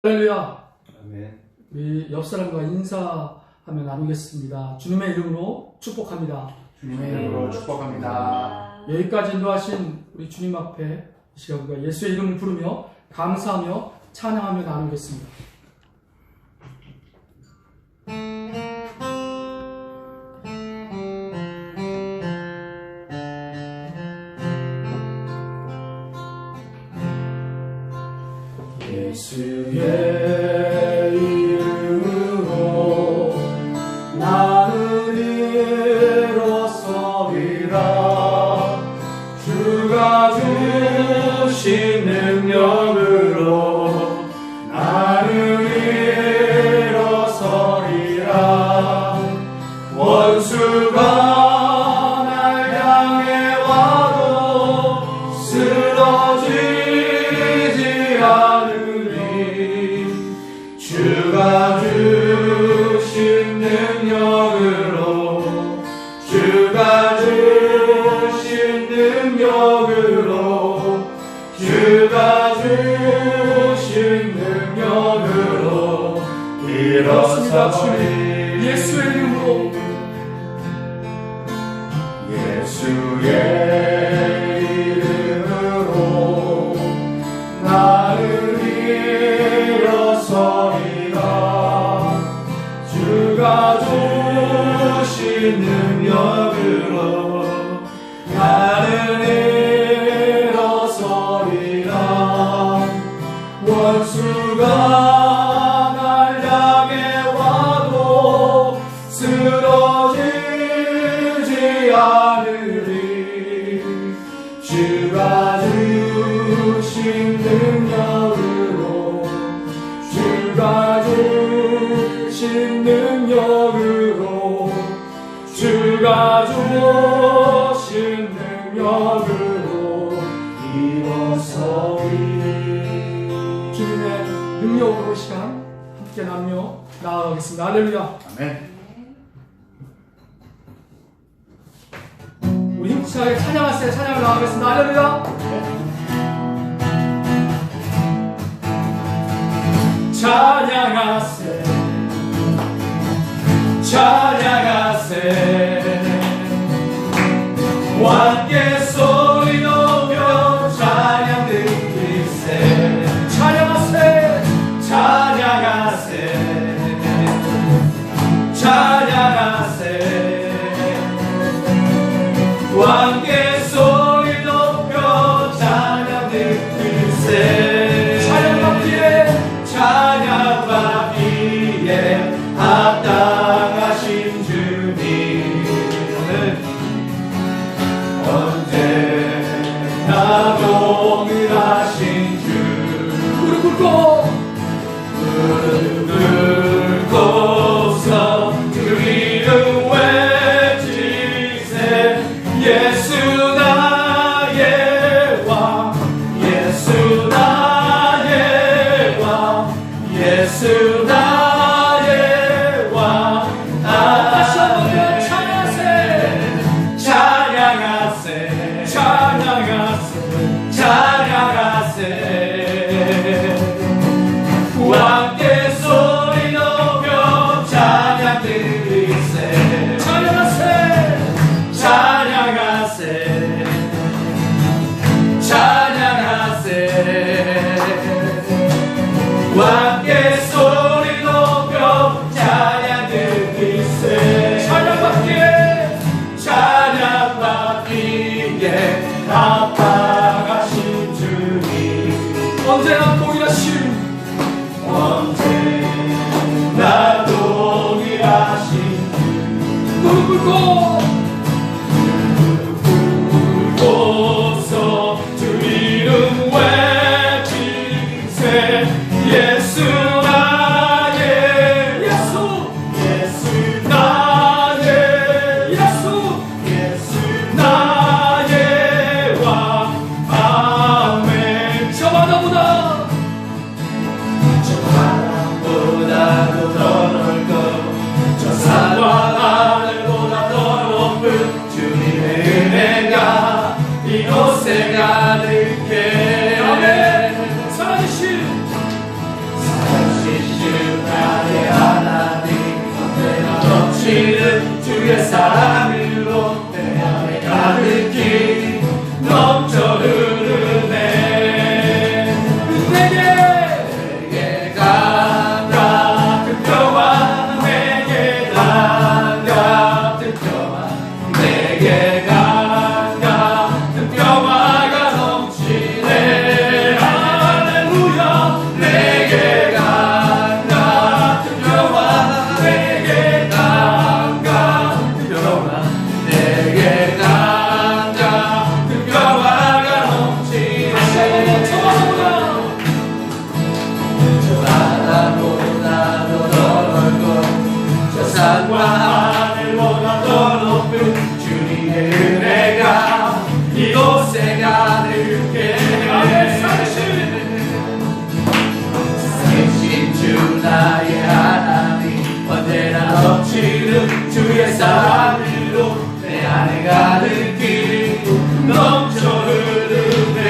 할렐루야. 아멘. 우리 옆 사람과 인사하며 나누겠습니다. 주님의 이름으로 축복합니다. 주님의 이름으로 축복합니다. 여기까지 인도하신 우리 주님 앞에 이 시간 우리가 예수의 이름을 부르며 감사하며 찬양하며 나누겠습니다. 예수의 이름으로 나는 일어서리라. 주가 주신 능력으로 나는 일어서리라. 원수가 날 향해 와도 쓰러지지 않으리. 주가 주신 능력으로 주가 주신 능력으로 주가 주신 능력으로 일어서리. 예수의 이름으로 예수의 이름으로 나를 일어서리라. 주가 주신 능력으로 나를 일어서리라. 원수가 날 향해 와도 쓰러지지 않으리. 주가 주신 능력으로 주가 주신 능력으로 주가 주신 능력으로 일어서리. 주님의 능력으로 시간 함께 나누며 나아가겠습니다. 할렐루야. 아멘. 우리 힘차게 찬양하세요. 찬양을 나가겠습니다. 할렐루야. 찬양하세 찬양하세 왕께 소리 높여 찬양 드리세. 찬양하세 찬양하세 찬양하세 왕께 소리 높여 찬양 드리세. 찬양받기에 찬양받기에 합당하신 주님은 언제나 동일하신 주. 무릎 꿇고서 그 이름 외치세. 예수 나의 왕 예수 나의 왕 예수 나의 왕. 다시 한번 찬양하세 찬양하세 찬양하세 찬양하세 왕께 소리 높여 찬양 드리세. 찬양하세 찬양하세 찬양하세 왕께 소리 높여 찬양 드리세. 찬양받기에 찬양받기에 합당하신 주님 언제나 동일하신 언제나 동일하신 주. 무릎 꿇고서 주 이름 외치세. 예수 나의 예수 예수 나의 예수 예수 나의 왕. 아멘. 저 바다보다 저 바다보다도 더 넓고 저 산과 하늘보다 더 사랑으로 내 안에 가득히 넘쳐 흐르네. 내게 강 같은 평화, 내게 강 같은 평화, 내게 강 같은 평화가 넘치네. 할렐루야. 내게 강 같은 평화, 내게 강 같은 평화, 내게 강 같은 평화가 넘치네. 저 바다보다도 더 넓고 저 산과 하늘보다 더 높은 주님의 은혜가 이곳에 가득해. 살아계신 주 나의 하나님, 언제나 넘치는 주의 사랑으로 내 안에 가득히 넘쳐 흐르네.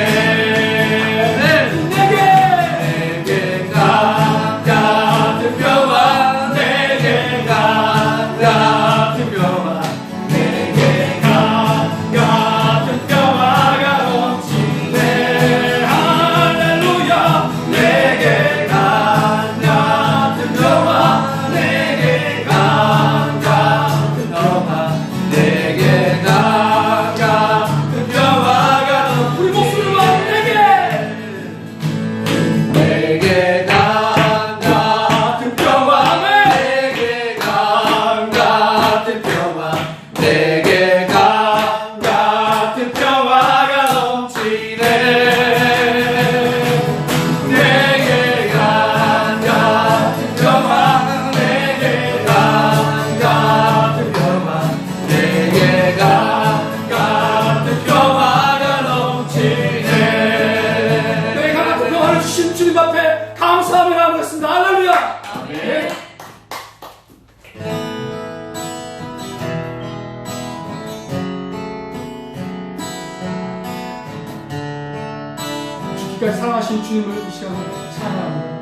내게 강 같은 평화, 내게 강 같은 평화, 내게 강 같은 평화가 넘치네. 할렐루야. 내게 강 같은 평화, 내게 강 같은 평화, 내게 강 같은 평화가 우리 목소리로 내게 강 같은 평화, 내게 강 같은 평화, 내게 강 같은 평화가 넘치네. 내게 강 같은 평화, 내게 강 같은 평화, 내게 강 같은 평화가 넘치네. 내가 같은 평화를 주신 주님 앞에 감사하며 나아가겠습니다. 할렐루야. 네. 죽기까지 사랑하신 주님을 이 시간에 찬양합니다.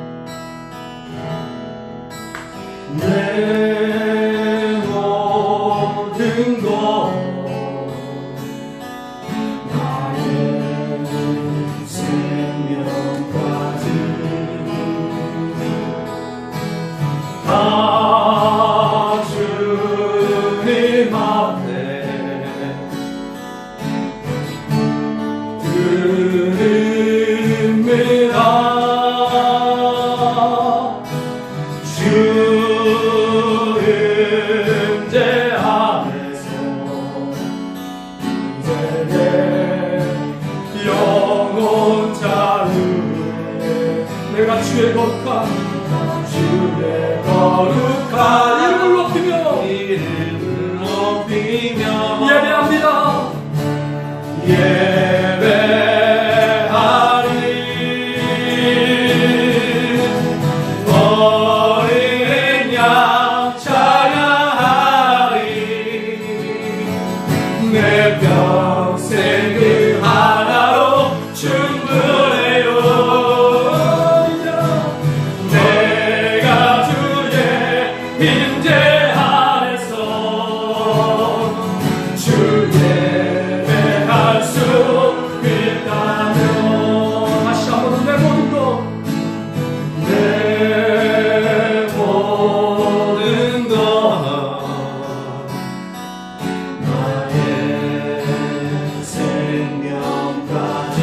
내 모든 것 나의 생명까지 다 주님 앞에 드립니다. 주 은혜 안에서 이제 내 영혼 자유에 내가 주의 거룩한 이름을 높이며 예배합니다. 예배하리. 어린 양 찬양하리. 내 평생 그 하나로 충분해요. 내가 주의 임재 안에서 주 예배할 수 있다면 다시 한번 내 모든 것 나의 생명까지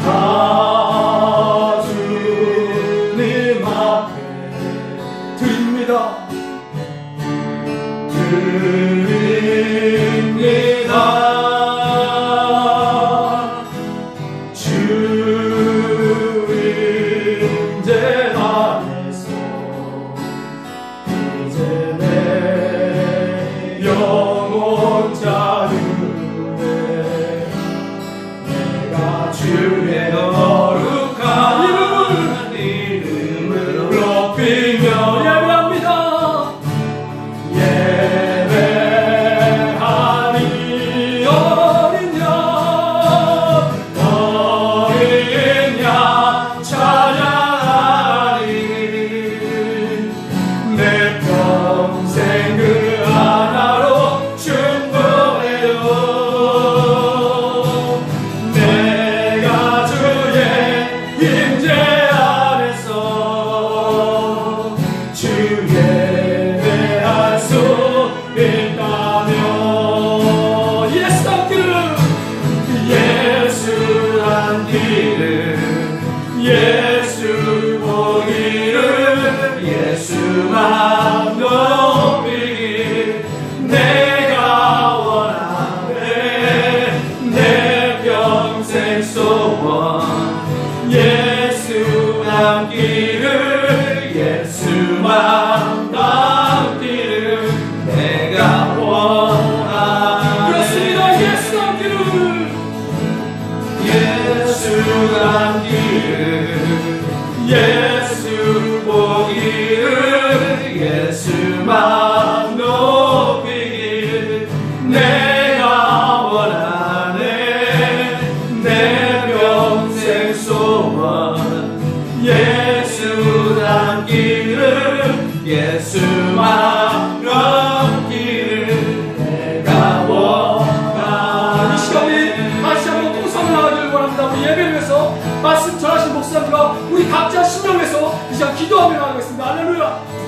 다 주님 앞에 드립니다. 주 임재 안에서 이제 내 영혼 자유에 내가 주의 거룩한 이름을 높이며 예배합니다. 예배하리. 어린 양 찬양하리. 내 편 예수 보기를 예수만 높이길 내가 원하네 내 평생 소원 예수 남기를 예수만 남기를 내가 원하네 그렇습니다. 예수 남기를 예수 남기를 예수 보기를 예수만 높이길 내가 원하네 내 평생 소원 예수 남기를 예수만 남기를 내가 원하네. 이 시간 우리 다시 한번 통성을 나가기를 원합니다. 우리 예배를 위해서 말씀 전하신 목사님과 우리 각자 심령을 위해서 이 시간 기도하며 나가겠습니다. 할렐루야.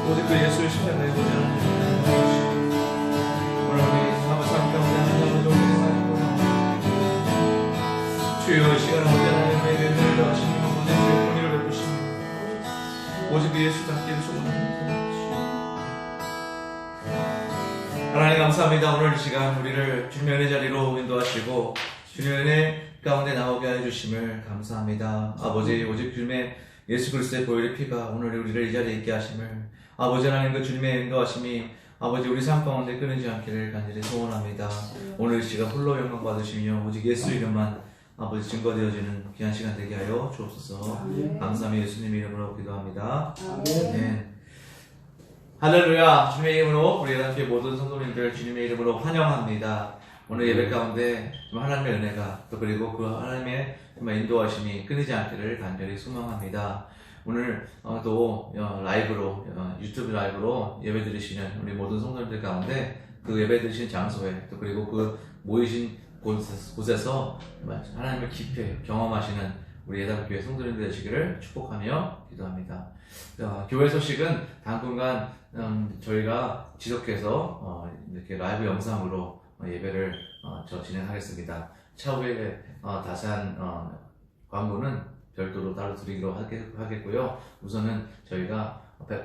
오직 그 예수의 십자가에 보지 않는 오늘 우리 아버지 삶 가운데 하나님을 좋은 생각이고요. 주여 이 시간은 언제나 우리에게 은혜를 하시니 오직 주의 공의를 베푸시니 오직 그 예수 닮기를 소원합니다. 하나님 감사합니다. 오늘 이 시간 우리를 주님의 은혜 자리로 인도하시고 주님의 은혜 가운데 나오게 해주심을 감사합니다. 아버지 오직 주님의 예수 그리스도의 보혈의 피가 오늘 우리를 이 자리에 있게 하심을 아버지 하나님 그 주님의 인도하심이 아버지 우리 삶 가운데 끊이지 않기를 간절히 소원합니다. 오늘 이 시간 홀로 영광 받으시며 오직 예수 이름만 아버지 증거되어지는 귀한 시간 되게 하여 주옵소서. 감사하며 예수님 이름으로 기도합니다. 아멘. 할렐루야. 주님의 이름으로 우리 함께 모든 성도님들 주님의 이름으로 환영합니다. 오늘 예배 가운데 하나님의 은혜가 또 그리고 그 하나님의 인도하심이 끊이지 않기를 간절히 소망합니다. 오늘 또 라이브로 유튜브 라이브로 예배 드리시는 우리 모든 성도님들 가운데 그 예배 드리신 장소에 또 그리고 그 모이신 곳에서 하나님을 깊이 경험하시는 우리 예담교회 성도님들 되시기를 축복하며 기도합니다. 교회 소식은 당분간 저희가 지속해서 이렇게 라이브 영상으로 예배를 진행하겠습니다. 차후에 다시한 광고는 별도로 따로 드리기로 하겠고요. 우선은 저희가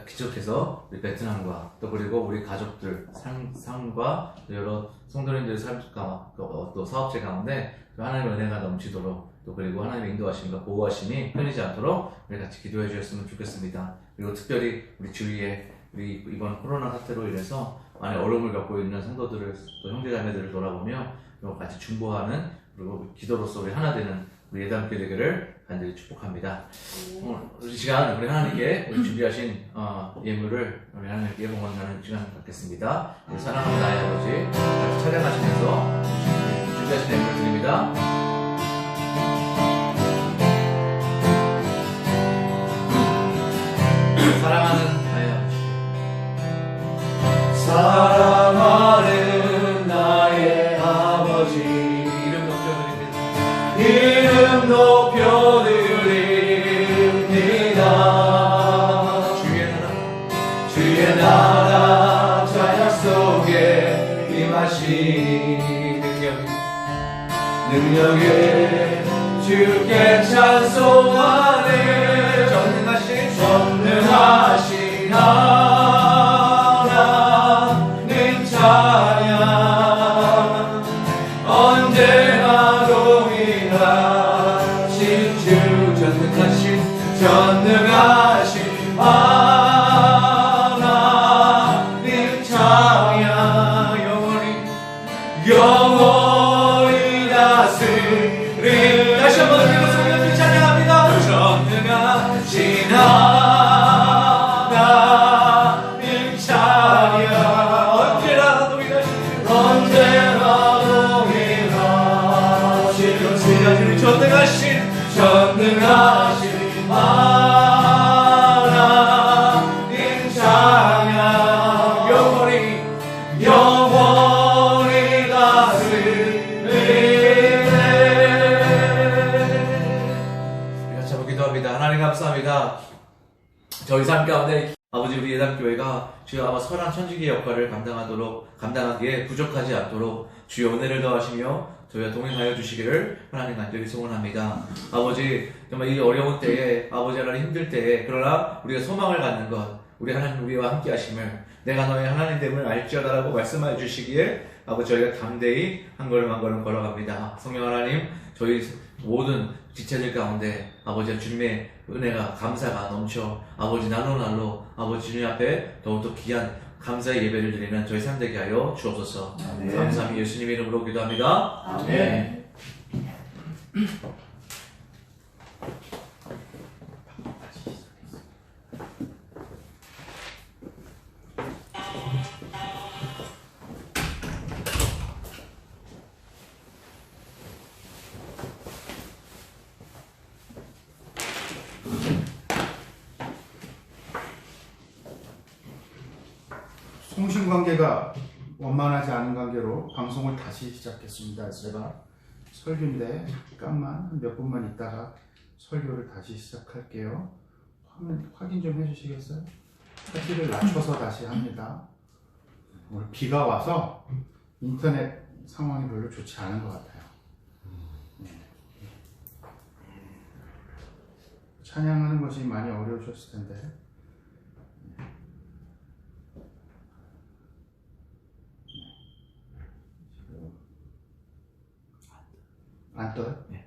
기적해서 우리 베트남과 또 그리고 우리 가족들 삶과 또 여러 성도님들의 삶과 또 사업체 가운데 하나님의 은혜가 넘치도록 또 그리고 하나님의 인도하심과 보호하심이 끊이지 않도록 우리 같이 기도해 주셨으면 좋겠습니다. 그리고 특별히 우리 주위에 우리 이번 코로나 사태로 인해서 많이 어려움을 겪고 있는 성도들을 또 형제자매들을 돌아보며 같이 중보하는 그리고 기도로서 우리 하나 되는 우리 예담교회 되기를 간절히 축복합니다. 이 시간 우리 하나님께 우리 준비하신 예물을 우리 하나님께 봉헌하는 시간 갖겠습니다. 사랑하는 나의 아버지 같이 찬양하시면서 준비하신 예물을 드립니다. 사랑하는 나의 아버지 사랑하는 나의 아버지 이름 높여드립니다. 주의 나라 자약 속에 임하시니 능력에 주께 찬송하네. 전능하신 하나님 찬양 언제나 동일하신 주 전능하신 하나님 찬양 영원히 다스리. 다시 한번 그리고 성령님 찬양합니다. 전능하신 하나님 저희 삶 가운데 아버지 우리 예담교회가 주여 아마 선한 천주기 역할을 감당하기에 부족하지 않도록 주여 은혜를 더하시며 저희와 동행하여 주시기를 하나님 간절히 소원합니다. 아버지 정말 이 어려운 때에 아버지 하나님 힘들 때에 그러나 우리가 소망을 갖는 것 우리 하나님 우리와 함께 하심을 내가 너의 하나님됨을 알지어다라고 말씀하여 주시기에 아버지 저희가 담대히 한 걸음 한 걸음 걸어갑니다. 성령 하나님 저희 모든 지체들 가운데 아버지 주님의 은혜가 감사가 넘쳐 아버지 날로 아버지 주님 앞에 더욱더 귀한 감사의 예배를 드리는 저희 삶 되게 하여 주옵소서. 아멘. 감사함이 예수님 이름으로 기도합니다. 아멘. 통신관계가 원만하지 않은 관계로 방송을 다시 시작했습니다. 제가 설교인데 잠깐만 몇 분만 있다가 설교를 다시 시작할게요. 화면 확인 좀 해주시겠어요? 화질을 낮춰서 다시 합니다. 오늘 비가 와서 인터넷 상황이 별로 좋지 않은 것 같아요. 찬양하는 것이 많이 어려우셨을 텐데 안 떠요? 네.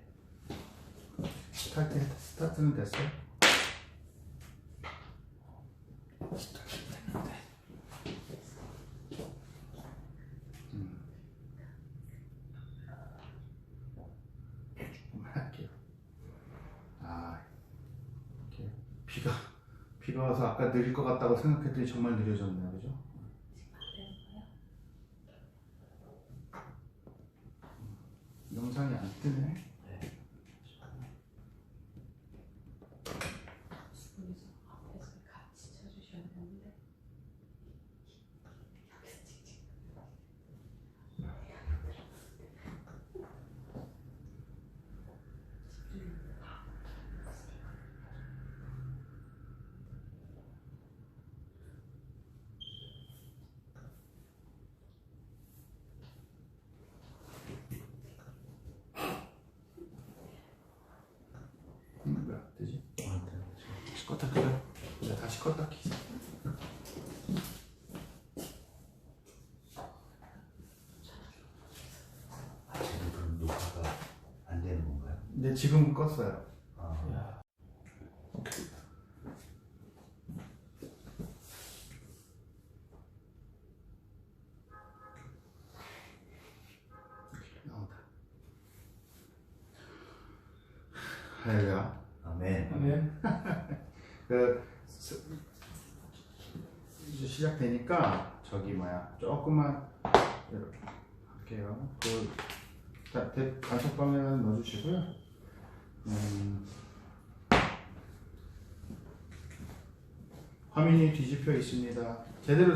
스타트는 됐어요? 조금만 할게요. 이렇게 비가 와서 아까 느릴 것 같다고 생각했더니 정말 느려졌네요, 그죠? 영상이 안 뜨네. 왜 안 뜨지? 다시 껐다 켜요. 다시 껐다 키자. 지금 그럼 녹화가 안 되는 건가요? 네, 지금 껐어요. 아, 오케이. 나온다. 할렐루야. 아멘. 아멘. 이제 시작되니까 조금만 이렇게 할게요. 단톡방에 넣어주시고요. 화면이 뒤집혀 있습니다. 제대로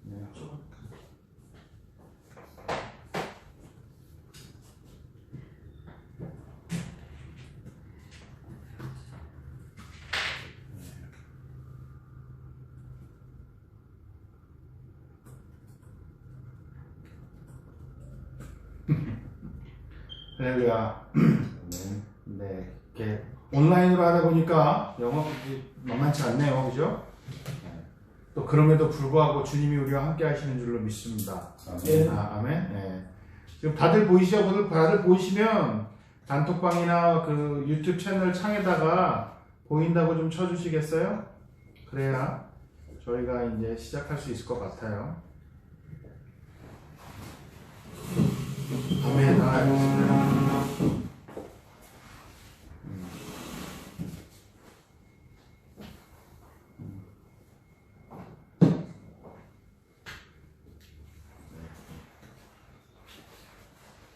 네. 할렐루야. 네, 이렇게 온라인으로 하다 보니까 영업이 만만치 않네요, 그죠? 네. 또 그럼에도 불구하고 주님이 우리와 함께 하시는 줄로 믿습니다. 아멘. 아멘. 네. 지금 다들 보이시죠? 다들 보이시면 단톡방이나 그 유튜브 채널 창에다가 보인다고 좀 쳐주시겠어요? 그래야 저희가 이제 시작할 수 있을 것 같아요. 아멘.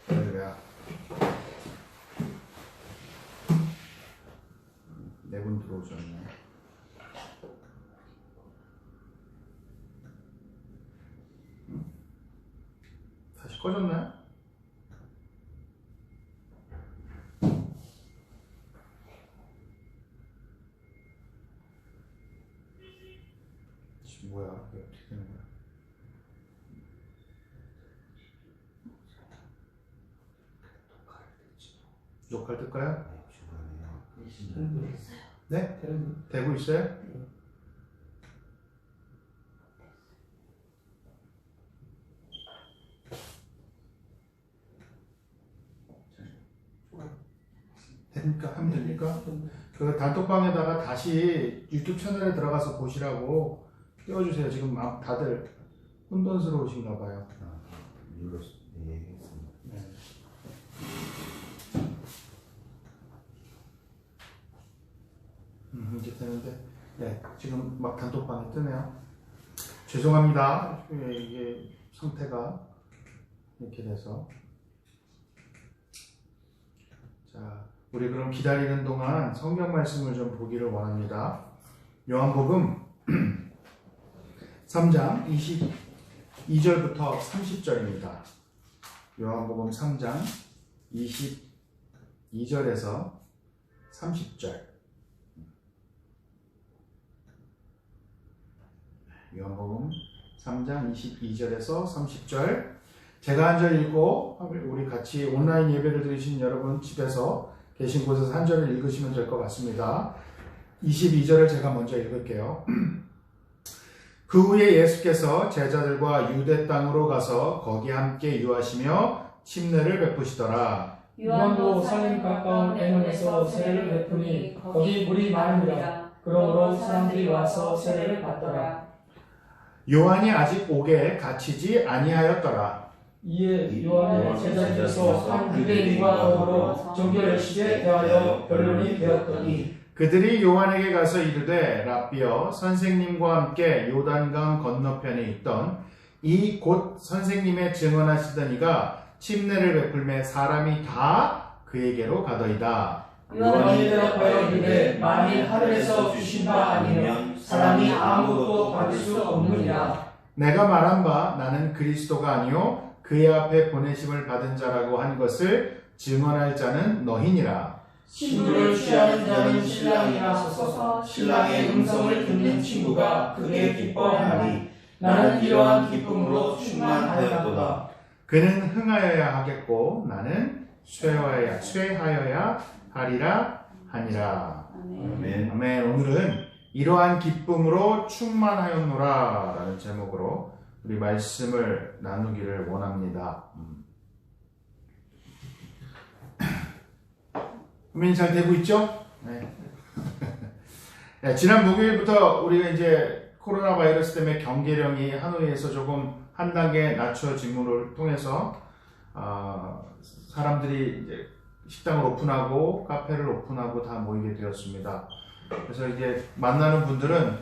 할렐루야. 네 분 들어오셨네. 다시 꺼졌나요? 뭐야? 이게 어떻게 되는 거야? 녹화를 뜰까요? 주변에 네? 되고 있어요? 됩니까? 하면 됩니까? 그 단톡방에다가 다시 유튜브 채널에 들어가서 보시라고 띄워주세요. 지금 다들 혼돈스러우신가 봐요. 눌렀 얘기했습니다. 네. 이제 되는데, 네, 지금 막 단톡방에 뜨네요. 죄송합니다. 이게 상태가 이렇게 돼서. 자, 우리 그럼 기다리는 동안 성경 말씀을 좀 보기를 원합니다. 요한복음 3장 22절부터 30절입니다. 요한복음 3장 22절에서 30절. 요한복음 3장 22절에서 30절. 제가 한 절 읽고 우리 같이 온라인 예배를 드리신 여러분 집에서 계신 곳에서 한 절을 읽으시면 될 것 같습니다. 22절을 제가 먼저 읽을게요. 그 후에 예수께서 제자들과 유대 땅으로 가서 거기 함께 유하시며 침례를 베푸시더라. 요한도 산림 가까운 애논에서 세례를 베푸니 거기 물이 많으니라. 그러므로 사람들이 와서 세례를 받더라. 요한이 아직 옥에 갇히지 아니하였더라. 이에 요한의 제자들에서 한 유대인과 더불어 정결의식에 대하여 변론이 되었더니 그들이 요한에게 가서 이르되 랍비여 선생님과 함께 요단강 건너편에 있던 이 곧 선생님의 증언하시던 이가 침례를 베풀매 사람이 다 그에게로 가더이다. 요한이 대답하여 이르되 만일 하늘에서 주신 바 아니면 사람이 아무것도 받을 수 없느니라. 내가 말한 바 나는 그리스도가 아니요 그의 앞에 보내심을 받은 자라고 한 것을 증언할 자는 너희니라. 신부를 취하는 자는 신랑이나 서서 신랑의 음성을 듣는 친구가 크게 기뻐하나니 나는 이러한 기쁨으로 충만하였도다. 그는 흥하여야 하겠고 나는 쇠하여야 하리라 하니라. 아멘. 아멘. 오늘은 이러한 기쁨으로 충만하였노라 라는 제목으로 우리 말씀을 나누기를 원합니다. 고민이 잘 되고 있죠? 네. 네, 지난 목요일부터 우리가 이제 코로나 바이러스 때문에 경계령이 하노이에서 조금 한 단계 낮춰짐을 통해서 사람들이 이제 식당을 오픈하고 카페를 오픈하고 다 모이게 되었습니다. 그래서 이제 만나는 분들은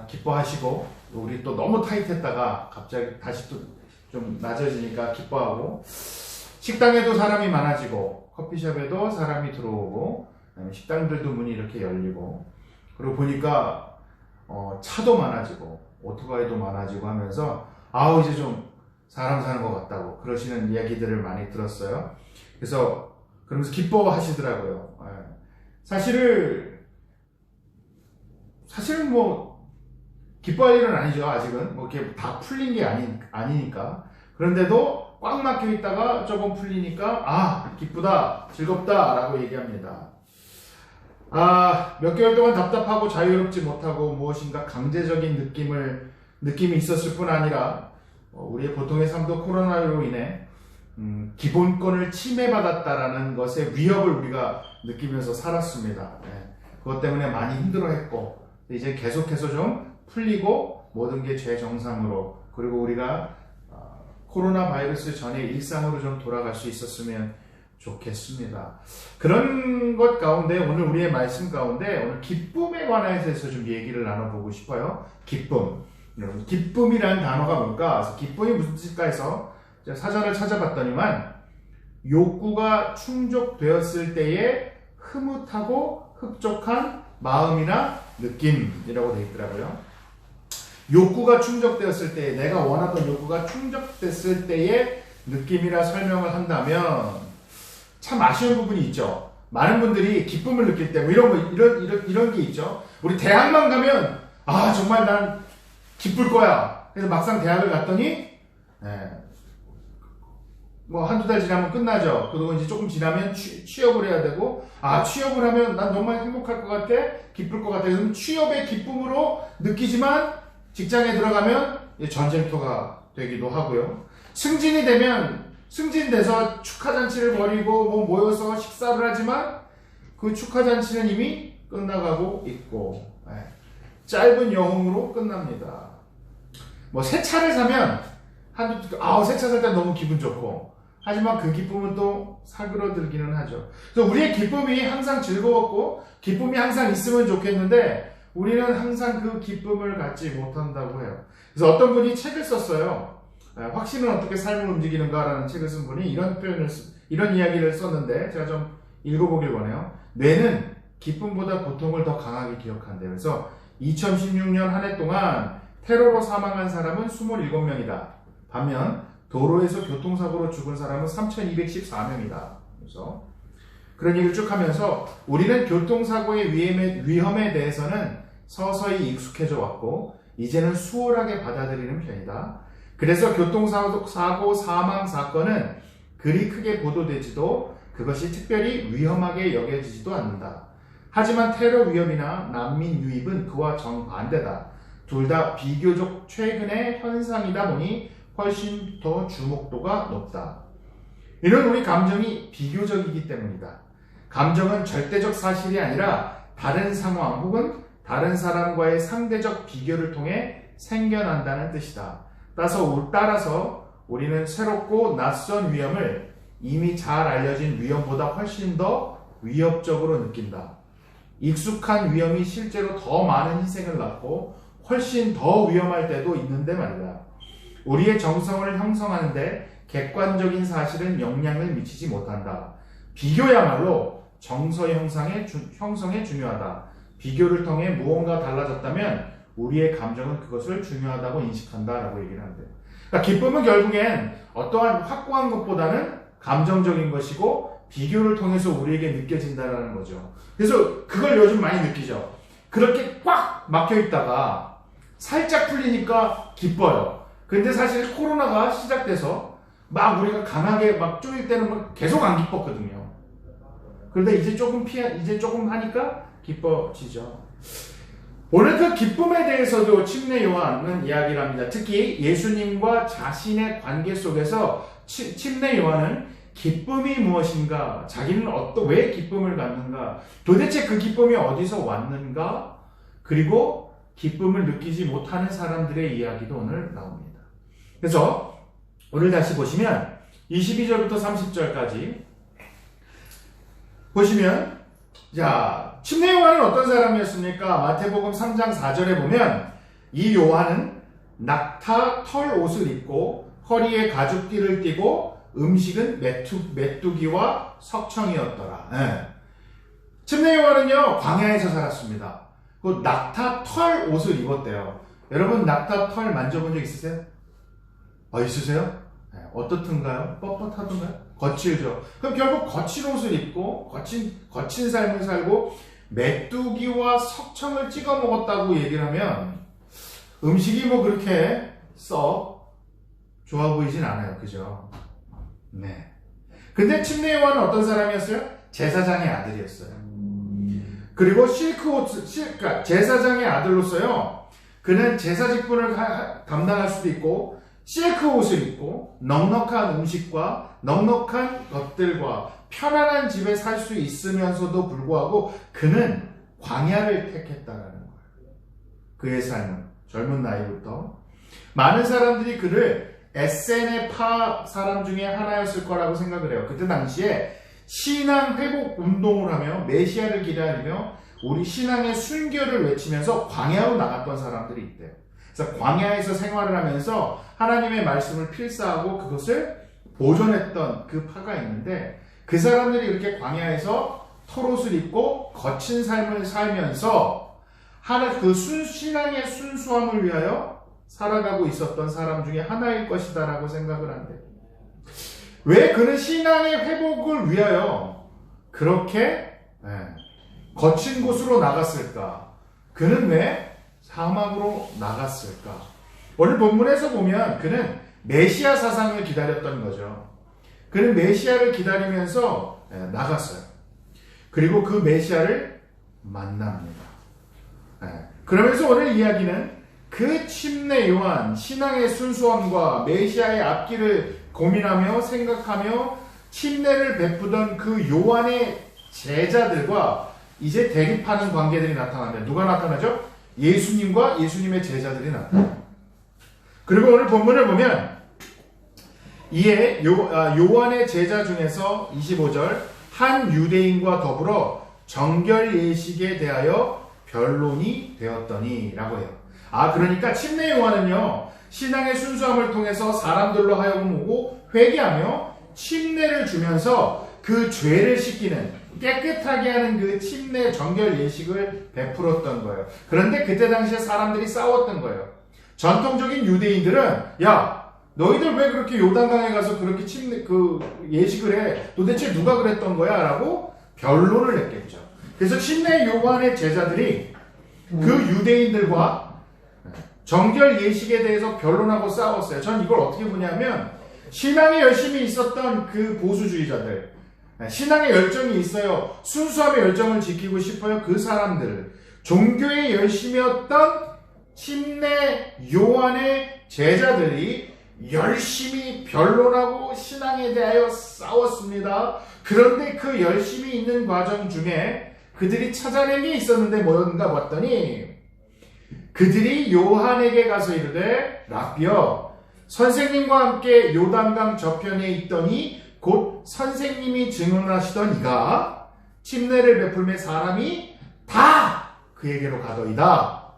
기뻐하시고 우리 또 너무 타이트했다가 갑자기 다시 또 좀 낮아지니까 기뻐하고 식당에도 사람이 많아지고 커피숍에도 사람이 들어오고 그다음에 식당들도 문이 이렇게 열리고 그리고 보니까 차도 많아지고 오토바이도 많아지고 하면서 이제 좀 사람 사는 것 같다고 그러시는 이야기들을 많이 들었어요. 그래서 그러면서 기뻐하시더라고요. 사실은 뭐 기뻐할 일은 아니죠. 아직은 뭐 이렇게 다 풀린 게 아니니까. 그런데도 꽉 막혀 있다가 조금 풀리니까 기쁘다, 즐겁다라고 얘기합니다. 몇 개월 동안 답답하고 자유롭지 못하고 무엇인가 강제적인 느낌이 있었을 뿐 아니라 우리의 보통의 삶도 코로나로 인해 기본권을 침해받았다라는 것의 위협을 우리가 느끼면서 살았습니다. 그것 때문에 많이 힘들어했고 이제 계속해서 좀 풀리고 모든 게 재정상으로 그리고 우리가 코로나 바이러스 전의 일상으로 좀 돌아갈 수 있었으면 좋겠습니다. 그런 것 가운데 오늘 우리의 말씀 가운데 오늘 기쁨에 관해서 좀 얘기를 나눠보고 싶어요. 기쁨. 여러분 기쁨이라는 단어가 뭘까? 그래서 기쁨이 무슨 뜻일까 해서 사전을 찾아봤더니만 욕구가 충족되었을 때의 흐뭇하고 흡족한 마음이나 느낌이라고 되어 있더라고요. 욕구가 충족되었을 때 내가 원하던 욕구가 충족됐을 때의 느낌이라 설명을 한다면 참 아쉬운 부분이 있죠. 많은 분들이 기쁨을 느낄 때 뭐 이런 게 있죠. 우리 대학만 가면 정말 난 기쁠 거야. 그래서 막상 대학을 갔더니 뭐 한두 달 지나면 끝나죠. 그리고 이제 조금 지나면 취업을 해야 되고, 취업을 하면 난 정말 행복할 것 같아, 기쁠 것 같아. 그럼 취업의 기쁨으로 느끼지만 직장에 들어가면 전쟁터가 되기도 하고요. 승진돼서 축하잔치를 벌이고 뭐 모여서 식사를 하지만 그 축하잔치는 이미 끝나가고 있고, 짧은 여행으로 끝납니다. 뭐 새 차를 사면 새 차 살 때 너무 기분 좋고, 하지만 그 기쁨은 또 사그러들기는 하죠. 그래서 우리의 기쁨이 항상 즐거웠고 기쁨이 항상 있으면 좋겠는데 우리는 항상 그 기쁨을 갖지 못한다고 해요. 그래서 어떤 분이 책을 썼어요. 확신은 어떻게 삶을 움직이는가라는 책을 쓴 분이 이런 이야기를 썼는데 제가 좀 읽어보길 원해요. 뇌는 기쁨보다 고통을 더 강하게 기억한대요. 그래서 2016년 한 해 동안 테러로 사망한 사람은 27명이다. 반면 도로에서 교통사고로 죽은 사람은 3,214명이다. 그래서 그런 얘기를 쭉 하면서 우리는 교통사고의 위험에 대해서는 서서히 익숙해져 왔고 이제는 수월하게 받아들이는 편이다. 그래서 교통사고 사망 사건은 그리 크게 보도되지도 그것이 특별히 위험하게 여겨지지도 않는다. 하지만 테러 위험이나 난민 유입은 그와 정반대다. 둘 다 비교적 최근의 현상이다 보니 훨씬 더 주목도가 높다. 이는 우리 감정이 비교적이기 때문이다. 감정은 절대적 사실이 아니라 다른 상황 혹은 다른 사람과의 상대적 비교를 통해 생겨난다는 뜻이다. 따라서 우리는 새롭고 낯선 위험을 이미 잘 알려진 위험보다 훨씬 더 위협적으로 느낀다. 익숙한 위험이 실제로 더 많은 희생을 낳고 훨씬 더 위험할 때도 있는데 말이다. 우리의 정성을 형성하는데 객관적인 사실은 영향을 미치지 못한다. 비교야말로 정서 형성에 중요하다. 비교를 통해 무언가 달라졌다면 우리의 감정은 그것을 중요하다고 인식한다라고 얘기를 한대요. 그러니까 기쁨은 결국엔 어떠한 확고한 것보다는 감정적인 것이고 비교를 통해서 우리에게 느껴진다라는 거죠. 그래서 그걸 요즘 많이 느끼죠. 그렇게 꽉 막혀 있다가 살짝 풀리니까 기뻐요. 근데 사실 코로나가 시작돼서 막 우리가 강하게 막 쪼일 때는 막 계속 안 기뻤거든요. 그런데 이제 조금 하니까 기뻐지죠. 오늘 그 기쁨에 대해서도 침례 요한은 이야기를 합니다. 특히 예수님과 자신의 관계 속에서 침례 요한은 기쁨이 무엇인가, 자기는 왜 기쁨을 갖는가, 도대체 그 기쁨이 어디서 왔는가, 그리고 기쁨을 느끼지 못하는 사람들의 이야기도 오늘 나옵니다. 그래서 오늘 다시 보시면 22절부터 30절까지 보시면, 자, 침례 요한은 어떤 사람이었습니까? 마태복음 3장 4절에 보면 이 요한은 낙타 털 옷을 입고 허리에 가죽띠를 띠고 음식은 메뚜기와 석청이었더라. 침례 요한은요 광야에서 살았습니다. 그 낙타 털 옷을 입었대요. 여러분 낙타 털 만져본 적 있으세요? 있으세요? 어떻든가요? 뻣뻣하던가요? 거칠죠. 그럼 결국 거친 옷을 입고 거친 삶을 살고 메뚜기와 석청을 찍어 먹었다고 얘기를 하면 음식이 뭐 그렇게 썩 좋아 보이진 않아요. 그죠? 네. 근데 침례 요한은 어떤 사람이었어요? 제사장의 아들이었어요. 그리고 그러니까 제사장의 아들로서요, 그는 제사 직분을 담당할 수도 있고 실크 옷을 입고 넉넉한 음식과 넉넉한 것들과 편안한 집에 살 수 있으면서도 불구하고 그는 광야를 택했다라는 거예요. 그의 삶은 젊은 나이부터 많은 사람들이 그를 에세네 파 사람 중에 하나였을 거라고 생각을 해요. 그때 당시에 신앙 회복 운동을 하며 메시아를 기다리며 우리 신앙의 순결을 외치면서 광야로 나갔던 사람들이 있대요. 그래서 광야에서 생활을 하면서 하나님의 말씀을 필사하고 그것을 보존했던 그 파가 있는데, 그 사람들이 이렇게 광야에서 털옷을 입고 거친 삶을 살면서 그 신앙의 순수함을 위하여 살아가고 있었던 사람 중에 하나일 것이다라고 생각을 한대요. 왜 그는 신앙의 회복을 위하여 그렇게 거친 곳으로 나갔을까? 그는 왜 사막으로 나갔을까? 오늘 본문에서 보면 그는 메시아 사상을 기다렸던 거죠. 그는 메시아를 기다리면서 나갔어요. 그리고 그 메시아를 만납니다. 그러면서 오늘 이야기는 그 침례 요한, 신앙의 순수함과 메시아의 앞길을 고민하며 생각하며 침례를 베푸던 그 요한의 제자들과 이제 대립하는 관계들이 나타납니다. 누가 나타나죠? 예수님과 예수님의 제자들이 나타나요. 그리고 오늘 본문을 보면 이에 요한의 제자 중에서 25절 한 유대인과 더불어 정결 예식에 대하여 변론이 되었더니 라고 해요. 그러니까 침례 요한은요, 신앙의 순수함을 통해서 사람들로 하여금 오고 회개하며 침례를 주면서 그 죄를 씻기는, 깨끗하게 하는 그 침례 정결 예식을 베풀었던 거예요. 그런데 그때 당시에 사람들이 싸웠던 거예요. 전통적인 유대인들은 야, 너희들 왜 그렇게 요단강에 가서 그렇게 예식을 해? 도대체 누가 그랬던 거야? 라고 변론을 했겠죠. 그래서 침례 요한의 제자들이 그 유대인들과 정결 예식에 대해서 변론하고 싸웠어요. 전 이걸 어떻게 보냐면, 신앙에 열심히 있었던 그 보수주의자들, 신앙의 열정이 있어요. 순수함의 열정을 지키고 싶어요. 그 사람들, 종교에 열심이었던 침례 요한의 제자들이 열심히 변론하고 신앙에 대하여 싸웠습니다. 그런데 그 열심히 있는 과정 중에 그들이 찾아낸 게 있었는데 뭐였는가 봤더니, 그들이 요한에게 가서 이르되 라비여, 선생님과 함께 요단강 저편에 있더니 곧 선생님이 증언하시던 이가 침례를 베풀매 사람이 다 그에게로 가더이다.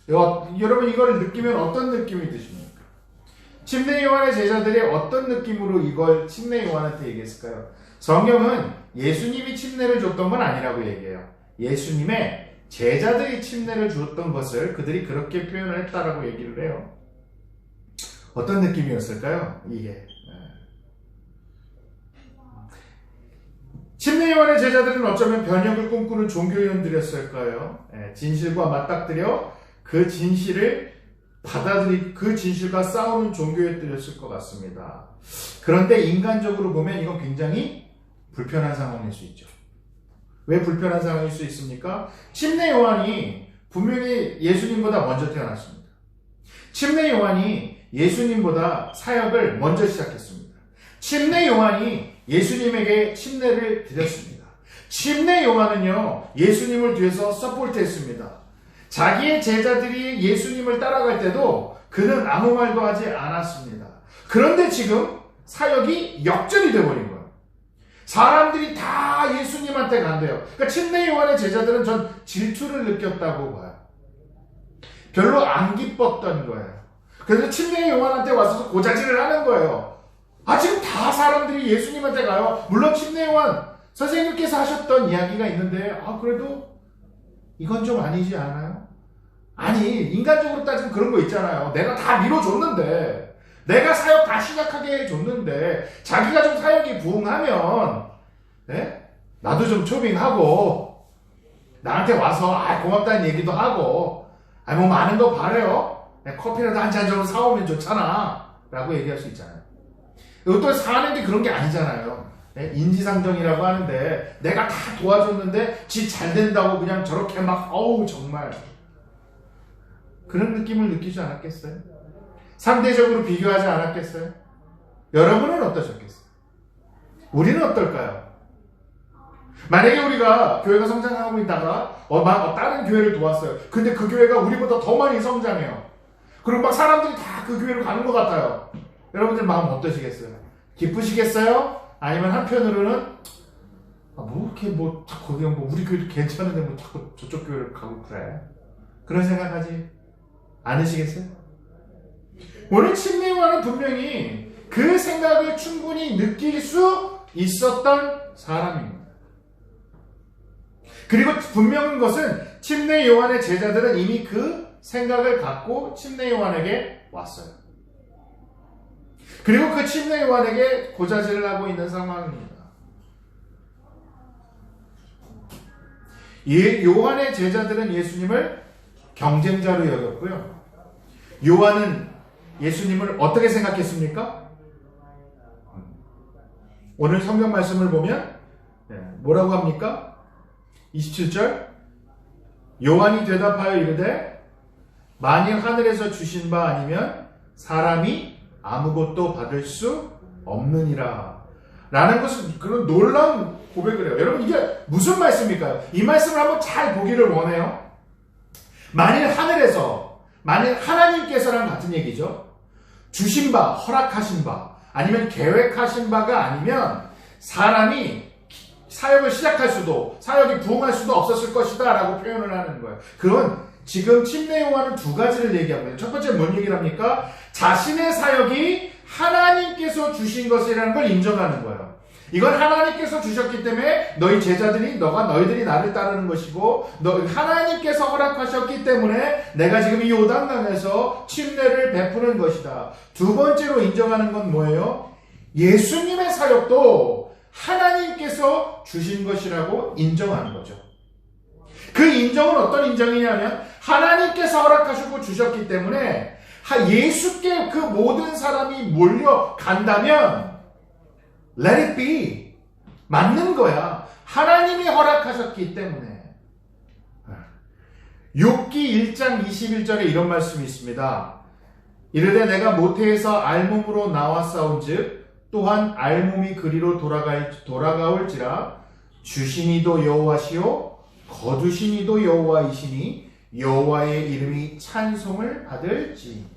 여러분 이걸 느끼면 어떤 느낌이 드십니까? 침례 요한의 제자들이 어떤 느낌으로 이걸 침례 요한한테 얘기했을까요? 성경은 예수님이 침례를 줬던 건 아니라고 얘기해요. 예수님의 제자들이 침례를 주었던 것을 그들이 그렇게 표현을 했다라고 얘기를 해요. 어떤 느낌이었을까요? 이게 침례 요한의 제자들은 어쩌면 변혁을 꿈꾸는 종교인들이었을까요? 진실과 맞닥뜨려 그 진실을 받아들이 그 진실과 싸우는 종교인들이었을 것 같습니다. 그런데 인간적으로 보면 이건 굉장히 불편한 상황일 수 있죠. 왜 불편한 상황일 수 있습니까? 침례 요한이 분명히 예수님보다 먼저 태어났습니다. 침례 요한이 예수님보다 사역을 먼저 시작했습니다. 침례 요한이 예수님에게 침례를 드렸습니다. 침례 요한은요, 예수님을 뒤에서 서포트했습니다. 자기의 제자들이 예수님을 따라갈 때도 그는 아무 말도 하지 않았습니다. 그런데 지금 사역이 역전이 되어버린 거예요. 사람들이 다 예수님한테 간대요. 그러니까 침례 요한의 제자들은 전 질투를 느꼈다고 봐요. 별로 안 기뻤던 거예요. 그래서 침례 요한한테 와서 고자질을 하는 거예요. 지금 다 사람들이 예수님한테 가요. 물론 침례 요한 선생님께서 하셨던 이야기가 있는데 그래도 이건 좀 아니지 않아요? 아니, 인간적으로 따지면 그런 거 있잖아요. 내가 다 밀어줬는데, 내가 사역 다 시작하게 해줬는데, 자기가 좀 사역이 부응하면 나도 좀 초빙하고 나한테 와서 고맙다는 얘기도 하고 뭐 많은 거 바래요. 커피라도 한 잔 정도 사오면 좋잖아 라고 얘기할 수 있잖아요. 또 사는 게 그런 게 아니잖아요. 인지상정이라고 하는데 내가 다 도와줬는데 지 잘 된다고 그냥 저렇게 막 정말 그런 느낌을 느끼지 않았겠어요? 상대적으로 비교하지 않았겠어요? 여러분은 어떠셨겠어요? 우리는 어떨까요? 만약에 우리가 교회가 성장하고 있다가 다른 교회를 도왔어요. 근데 그 교회가 우리보다 더 많이 성장해요. 그리고 막 사람들이 다 그 교회로 가는 것 같아요. 여러분들 마음 어떠시겠어요? 기쁘시겠어요? 아니면 한편으로는 거기 우리 교회도 괜찮은데 자꾸 저쪽 교회를 가고 그래? 그런 생각하지 않으시겠어요? 오늘 침례 요한은 분명히 그 생각을 충분히 느낄 수 있었던 사람입니다. 그리고 분명한 것은 침례 요한의 제자들은 이미 그 생각을 갖고 침례 요한에게 왔어요. 그리고 그 침례 요한에게 고자질을 하고 있는 상황입니다. 요한의 제자들은 예수님을 경쟁자로 여겼고요. 요한은 예수님을 어떻게 생각했습니까? 오늘 성경 말씀을 보면 뭐라고 합니까? 27절 요한이 대답하여 이르되 만일 하늘에서 주신 바 아니면 사람이 아무것도 받을 수 없느니라 라는 것은 그런 놀라운 고백을 해요. 여러분 이게 무슨 말씀일까요? 이 말씀을 한번 잘 보기를 원해요. 만일 하늘에서 만일 하나님께서랑 같은 얘기죠. 주신 바, 허락하신 바 아니면 계획하신 바가 아니면 사람이 사역을 시작할 수도 사역이 부흥할 수도 없었을 것이다 라고 표현을 하는 거예요. 그건 지금 침례 요한은 두 가지를 얘기합니다. 첫 번째 뭔 얘기를 합니까? 자신의 사역이 하나님께서 주신 것이라는 걸 인정하는 거예요. 이건 하나님께서 주셨기 때문에 너희 제자들이 너희들이 나를 따르는 것이고 하나님께서 허락하셨기 때문에 내가 지금 이 요단강에서 침례를 베푸는 것이다. 두 번째로 인정하는 건 뭐예요? 예수님의 사역도 하나님께서 주신 것이라고 인정하는 거죠. 그 인정은 어떤 인정이냐면 하나님께서 허락하시고 주셨기 때문에 예수께 그 모든 사람이 몰려간다면 Let it be. 맞는 거야. 하나님이 허락하셨기 때문에. 욥기 1장 21절에 이런 말씀이 있습니다. 이르되 내가 모태에서 알몸으로 나왔사온즉 또한 알몸이 그리로 돌아가올지라 주시니도 여호와시요 거두시니도 여호와이시니 여호와의 이름이 찬송을 받을지이다.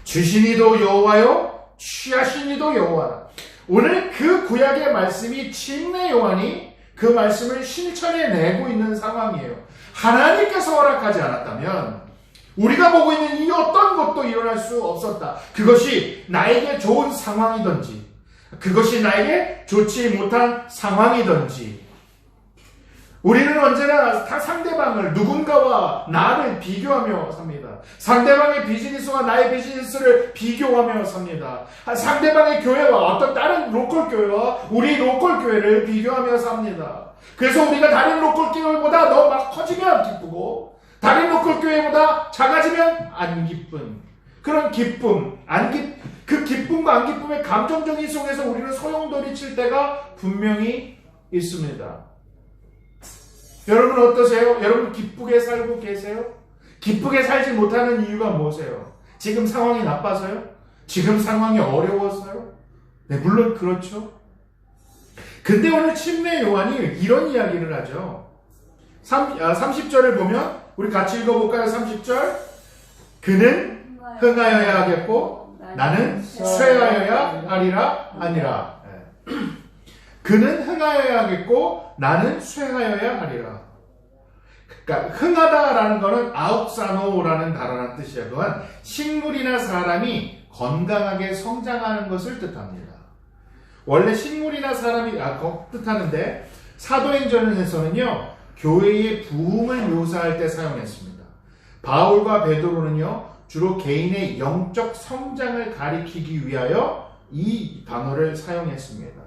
주시니도 여호와요 취하시니도 여호와라. 오늘 그 구약의 말씀이 침례 요한이 그 말씀을 실천해내고 있는 상황이에요. 하나님께서 허락하지 않았다면 우리가 보고 있는 이 어떤 것도 일어날 수 없었다. 그것이 나에게 좋은 상황이든지 그것이 나에게 좋지 못한 상황이든지 우리는 언제나 상대방을 누군가와 나를 비교하며 삽니다. 상대방의 비즈니스와 나의 비즈니스를 비교하며 삽니다. 상대방의 교회와 어떤 다른 로컬 교회와 우리 로컬 교회를 비교하며 삽니다. 그래서 우리가 다른 로컬 교회보다 더 막 커지면 기쁘고 다른 로컬 교회보다 작아지면 안 기쁜 그런 기쁨, 그 기쁨과 안 기쁨의 감정적인 속에서 우리는 소용돌이 칠 때가 분명히 있습니다. 여러분 어떠세요? 여러분 기쁘게 살고 계세요? 기쁘게 살지 못하는 이유가 뭐세요? 지금 상황이 나빠서요? 지금 상황이 어려워서요? 네, 물론 그렇죠. 근데 오늘 침례 요한이 이런 이야기를 하죠. 30절을 보면 우리 같이 읽어볼까요? 30절 그는 흥하여야 하겠고 나는 쇠하여야 하리라 아니라 그는 흥하여야 하겠고 나는 쇠하여야 하리라. 그러니까 흥하다라는 거는 아욱사노라는 단어라는 뜻이에요. 그건 식물이나 사람이 건강하게 성장하는 것을 뜻합니다. 원래 식물이나 사람이 뜻하는데 사도행전에서는요 교회의 부흥을 묘사할 때 사용했습니다. 바울과 베드로는요 주로 개인의 영적 성장을 가리키기 위하여 이 단어를 사용했습니다.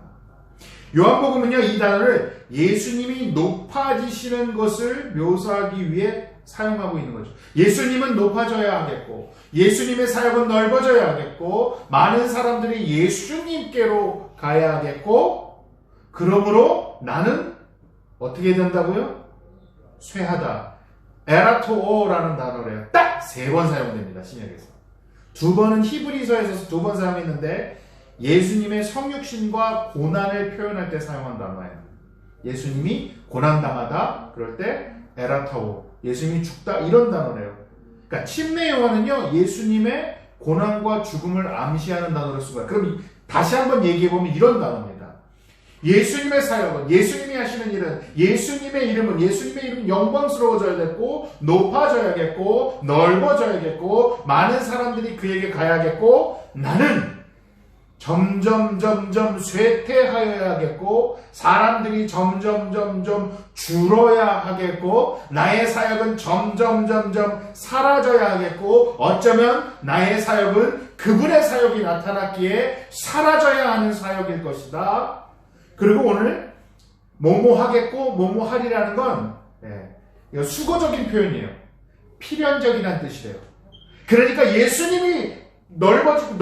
요한복음은요 이 단어를 예수님이 높아지시는 것을 묘사하기 위해 사용하고 있는 거죠. 예수님은 높아져야 하겠고 예수님의 사역은 넓어져야 하겠고 많은 사람들이 예수님께로 가야 하겠고 그러므로 나는 어떻게 된다고요? 쇠하다. 에라토오라는 단어래요. 딱 3번 사용됩니다. 신약에서. 2번은 히브리서에서 2번 사용했는데 예수님의 성육신과 고난을 표현할 때 사용한 단어예요. 예수님이 고난당하다 그럴 때 에라타오 예수님이 죽다 이런 단어래요. 그러니까 침례 요한은요 예수님의 고난과 죽음을 암시하는 단어를 쓰고 그럼 다시 한번 얘기해보면 이런 단어입니다. 예수님의 사역은 예수님이 하시는 일은 예수님의 이름은 영광스러워져야겠고 높아져야겠고 넓어져야겠고 많은 사람들이 그에게 가야겠고 나는 점점 쇠퇴하여야겠고 사람들이 점점 줄어야 하겠고 나의 사역은 점점 사라져야 하겠고 어쩌면 나의 사역은 그분의 사역이 나타났기에 사라져야 하는 사역일 것이다. 그리고 오늘 뭐뭐 하겠고 뭐뭐 하리라는 건 이거 수거적인 표현이에요. 필연적이라는 뜻이래요. 그러니까 예수님이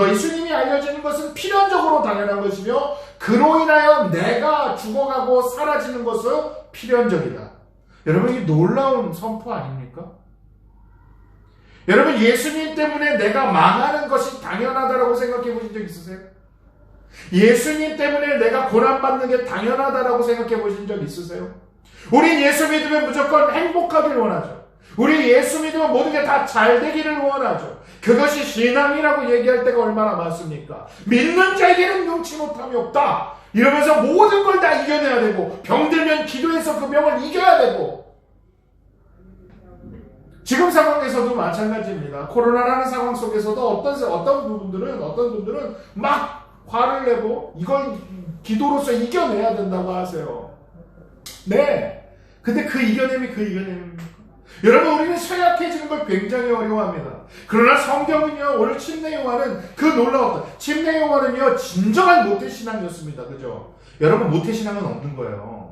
예수님이 알려주는 것은 필연적으로 당연한 것이며 그로 인하여 내가 죽어가고 사라지는 것은 필연적이다. 여러분 이게 놀라운 선포 아닙니까? 여러분 예수님 때문에 내가 망하는 것이 당연하다라고 생각해 보신 적 있으세요? 예수님 때문에 내가 고난받는 게 당연하다라고 생각해 보신 적 있으세요? 우린 예수 믿으면 무조건 행복하길 원하죠. 우리 예수 믿으면 모든 게 다 잘 되기를 원하죠. 그것이 신앙이라고 얘기할 때가 얼마나 많습니까? 믿는 자에게는 능치 못함이 없다. 이러면서 모든 걸 다 이겨내야 되고 병들면 기도해서 그 병을 이겨야 되고 지금 상황에서도 마찬가지입니다. 코로나라는 상황 속에서도 어떤 분들은 막 화를 내고 이걸 기도로서 이겨내야 된다고 하세요. 네. 근데 그 이겨냄입니까? 여러분 우리는 쇠약해지는 걸 굉장히 어려워합니다. 그러나 성경은요 오늘 침례요한은 그 놀라웠다. 침례요한은요 진정한 모태신앙이었습니다. 그죠? 여러분 모태신앙은 없는 거예요.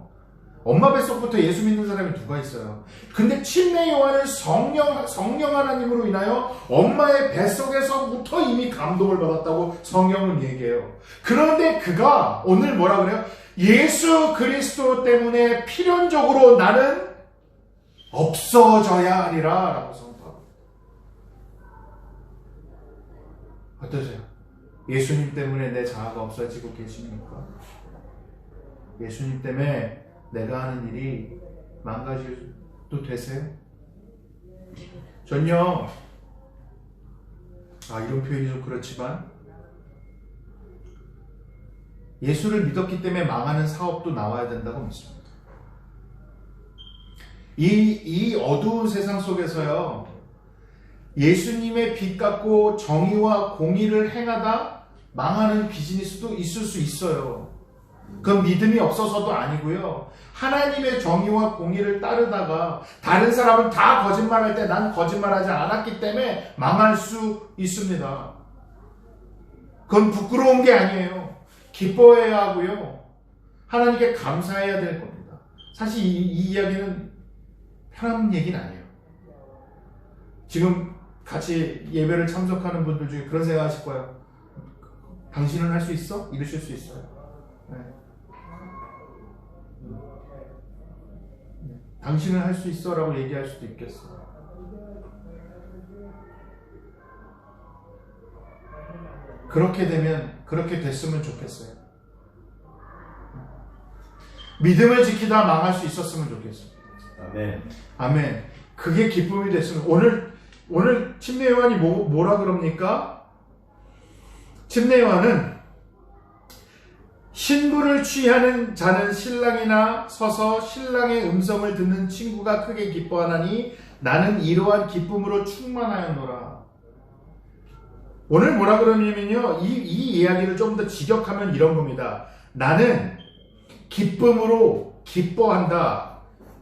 엄마 뱃속부터 예수 믿는 사람이 누가 있어요? 근데 침례요한은 성령 하나님으로 인하여 엄마의 뱃속에서부터 이미 감동을 받았다고 성경은 얘기해요. 그런데 그가 오늘 뭐라 그래요? 예수 그리스도 때문에 필연적으로 나는 없어져야 하리라 라고 선포합니다. 어떠세요? 예수님 때문에 내 자아가 없어지고 계십니까? 예수님 때문에 내가 하는 일이 망가질도 되세요? 전요 이런 표현이 좀 그렇지만 예수를 믿었기 때문에 망하는 사업도 나와야 된다고 믿습니다. 이 어두운 세상 속에서요 예수님의 빛 같고 정의와 공의를 행하다 망하는 비즈니스도 있을 수 있어요. 그건 믿음이 없어서도 아니고요 하나님의 정의와 공의를 따르다가 다른 사람은 다 거짓말할 때 난 거짓말하지 않았기 때문에 망할 수 있습니다. 그건 부끄러운 게 아니에요. 기뻐해야 하고요 하나님께 감사해야 될 겁니다. 사실 이 이야기는 편한 얘기는 아니에요. 지금 같이 예배를 참석하는 분들 중에 그런 생각 하실 거예요. 당신은 할 수 있어? 이러실 수 있어요. 네. 당신은 할 수 있어? 라고 얘기할 수도 있겠어요. 그렇게 됐으면 좋겠어요. 믿음을 지키다 망할 수 있었으면 좋겠어요. 아멘. 그게 기쁨이 됐으면 오늘 침례요한이 뭐라 그럽니까? 침례요한은 신부를 취하는 자는 신랑이나 서서 신랑의 음성을 듣는 친구가 크게 기뻐하나니 나는 이러한 기쁨으로 충만하였노라. 오늘 뭐라 그러냐면요 이 이야기를 좀 더 직역하면 이런 겁니다. 나는 기쁨으로 기뻐한다.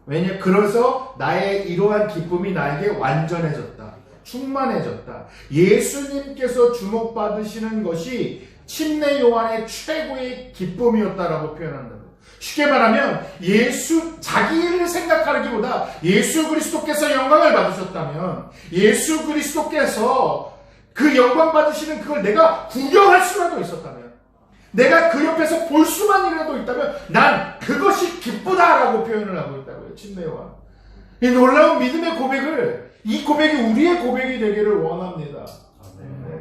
왜냐? 그래서 나의 이러한 기쁨이 나에게 완전해졌다. 충만해졌다. 예수님께서 주목받으시는 것이 침례요한의 최고의 기쁨이었다라고 표현한다. 쉽게 말하면 자기를 생각하기보다 예수 그리스도께서 영광을 받으셨다면 예수 그리스도께서 그 영광 받으시는 그걸 내가 구경할 수라도 있었다면 내가 그 옆에서 볼 수만이라도 있다면 난 그것이 기쁘다라고 표현을 하고 있다고요. 침례요한. 이 놀라운 믿음의 이 고백이 우리의 고백이 되기를 원합니다. 네.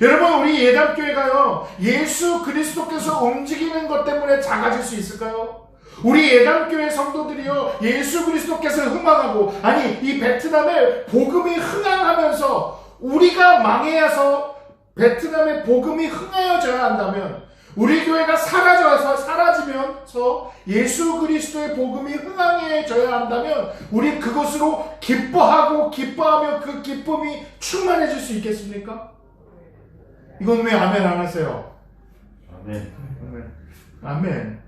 여러분 우리 예담교회가요 예수 그리스도께서 움직이는 것 때문에 작아질 수 있을까요? 우리 예담교회 성도들이요 예수 그리스도께서 흥망하고 이 베트남에 복음이 흥황하면서 우리가 망해서 베트남의 복음이 흥해져야 한다면 우리 교회가 사라지면서 예수 그리스도의 복음이 흥황해져야 한다면 우리 그것으로 기뻐하며 그 기쁨이 충만해질 수 있겠습니까? 이건 왜 아멘 안 하세요? 아멘.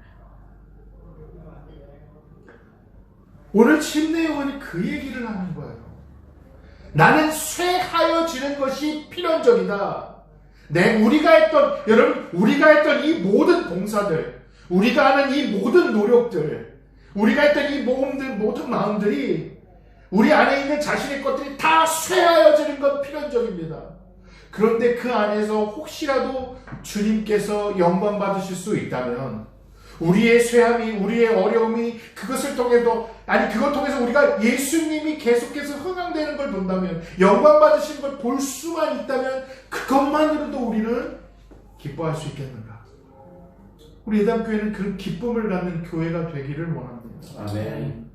오늘 침례요한이 그 얘기를 하는 거예요. 나는 쇠하여지는 것이 필연적이다. 우리가 했던 이 모든 봉사들, 우리가 하는 이 모든 노력들, 우리가 했던 이 모든 마음들이 우리 안에 있는 자신의 것들이 다 쇠하여지는 건 필연적입니다. 그런데 그 안에서 혹시라도 주님께서 영광 받으실 수 있다면 우리의 쇠함이, 우리의 어려움이 그것을 그걸 통해서 우리가 예수님이 계속해서 흥황되는 걸 본다면, 영광 받으시는 걸 볼 수만 있다면 그것만으로도 우리는 기뻐할 수 있겠는가? 우리 예담교회는 그 기쁨을 갖는 교회가 되기를 원합니다. 아멘.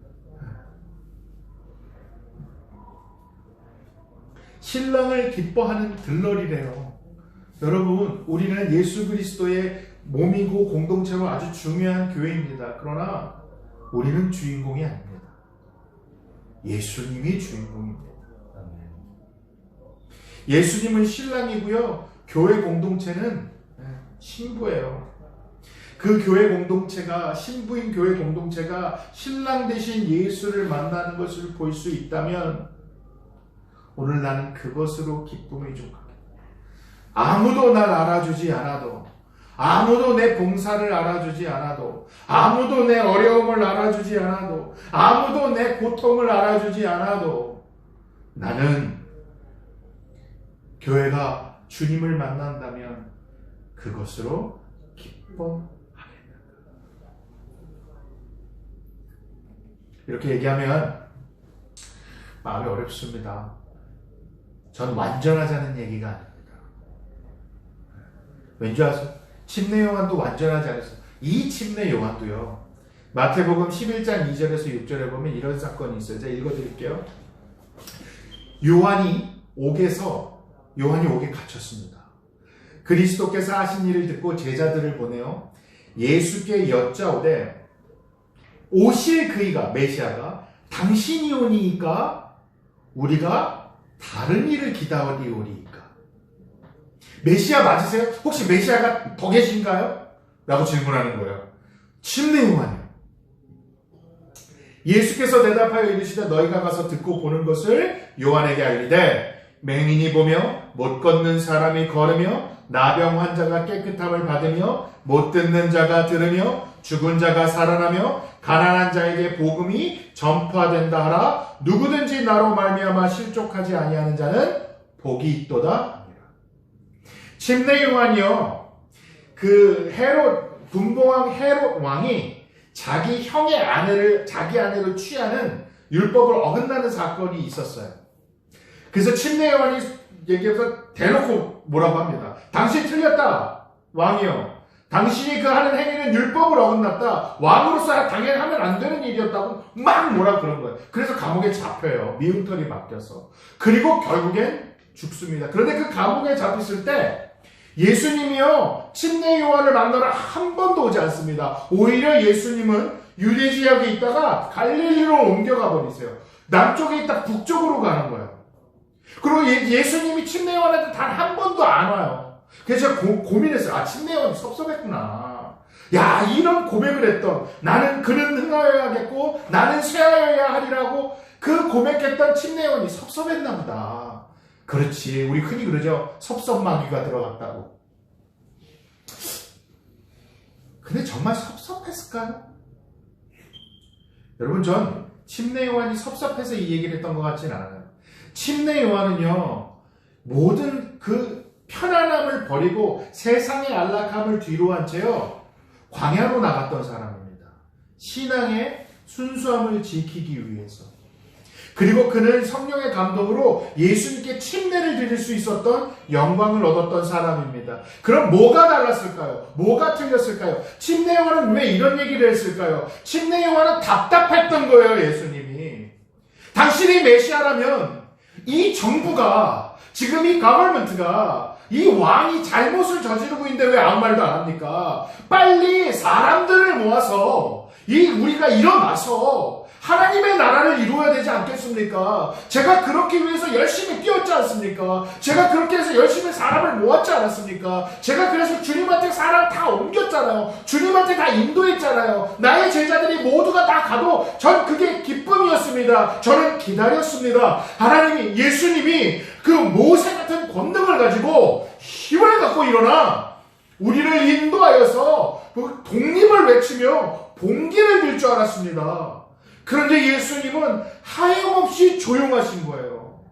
신랑을 기뻐하는 들러리래요. 여러분, 우리는 예수 그리스도의 몸이고 공동체로 아주 중요한 교회입니다. 그러나 우리는 주인공이 아닙니다. 예수님이 주인공입니다. 아멘. 예수님은 신랑이고요. 교회 공동체는 신부예요. 그 교회 공동체가, 신부인 교회 공동체가 신랑 대신 예수를 만나는 것을 볼 수 있다면 오늘 나는 그것으로 기쁨을 족하게. 아무도 날 알아주지 않아도, 아무도 내 봉사를 알아주지 않아도, 아무도 내 어려움을 알아주지 않아도, 아무도 내 고통을 알아주지 않아도 나는 교회가 주님을 만난다면 그것으로 기뻐하겠다. 이렇게 얘기하면 마음이 어렵습니다. 전 완전하자는 얘기가 아닙니다. 왠지 아세요? 침례 요한도 완전하지 않았어요. 이 침례 요한도요. 마태복음 11장 2절에서 6절에 보면 이런 사건이 있어요. 제가 읽어드릴게요. 요한이 옥에 갇혔습니다. 그리스도께서 하신 일을 듣고 제자들을 보내어 예수께 여짜오되 오실 그이가, 메시아가 당신이 오니이까 우리가 다른 일을 기다리오리이까. 메시아 맞으세요? 혹시 메시아가 더 계신가요? 라고 질문하는 거예요. 침례 요한이요. 예수께서 대답하여 이르시되 너희가 가서 듣고 보는 것을 요한에게 알리되 맹인이 보며 못 걷는 사람이 걸으며 나병 환자가 깨끗함을 받으며 못 듣는 자가 들으며 죽은 자가 살아나며 가난한 자에게 복음이 전파된다 하라. 누구든지 나로 말미암아 실족하지 아니하는 자는 복이 있도다. 침례 요한이요, 그 분봉왕 헤롯 왕이 자기 아내를 취하는 율법을 어긋나는 사건이 있었어요. 그래서 침례 요한이 얘기해서 대놓고 뭐라고 합니다. 당신 틀렸다, 왕이요. 당신이 그 하는 행위는 율법을 어긋났다. 왕으로서 당연히 하면 안 되는 일이었다고 막 뭐라 그런 거예요. 그래서 감옥에 잡혀요. 미움털이 바뀌어서. 그리고 결국엔 죽습니다. 그런데 그 감옥에 잡혔을 때 예수님이요, 침례 요한을 만나러 한 번도 오지 않습니다. 오히려 예수님은 유대 지역에 있다가 갈릴리로 옮겨가 버리세요. 남쪽에 있다 북쪽으로 가는 거예요. 그리고 예수님이 침례 요한한테 단 한 번도 안 와요. 그래서 제가 고민했어요. 침례 요한이 섭섭했구나. 야, 이런 고백을 했던, 나는 그는 흥하여야겠고 나는 쇠하여야 하리라고 그 고백했던 침례 요한이 섭섭했나 보다. 그렇지, 우리 흔히 그러죠. 섭섭마귀가 들어갔다고. 근데 정말 섭섭했을까요? 여러분, 전 침례 요한이 섭섭해서 이 얘기를 했던 것 같지는 않아요. 침례 요한은요, 모든 그 편안함을 버리고 세상의 안락함을 뒤로 한 채요, 광야로 나갔던 사람입니다. 신앙의 순수함을 지키기 위해서. 그리고 그는 성령의 감동으로 예수님께 침례를 드릴 수 있었던 영광을 얻었던 사람입니다. 그럼 뭐가 달랐을까요? 뭐가 틀렸을까요? 침례 요한은 왜 이런 얘기를 했을까요? 침례 요한은 답답했던 거예요, 예수님이. 당신이 메시아라면 이 정부가, 지금 이 가버먼트가, 이 왕이 잘못을 저지르고 있는데 왜 아무 말도 안 합니까? 빨리 사람들을 모아서 우리가 일어나서 하나님의 나라를 이루어야 되지 않겠습니까? 제가 그렇게 위해서 열심히 뛰었지 않습니까? 제가 그렇게 해서 열심히 사람을 모았지 않았습니까? 제가 그래서 주님한테 사람 다 옮겼잖아요. 주님한테 다 인도했잖아요. 나의 제자들이 모두가 다 가도 전 그게 기쁨이었습니다. 저는 기다렸습니다. 하나님이, 예수님이 그 모세 같은 권능을 가지고 힘을 갖고 일어나 우리를 인도하여서 독립을 외치며 봉기를 빌 줄 알았습니다. 그런데 예수님은 하염없이 조용하신 거예요.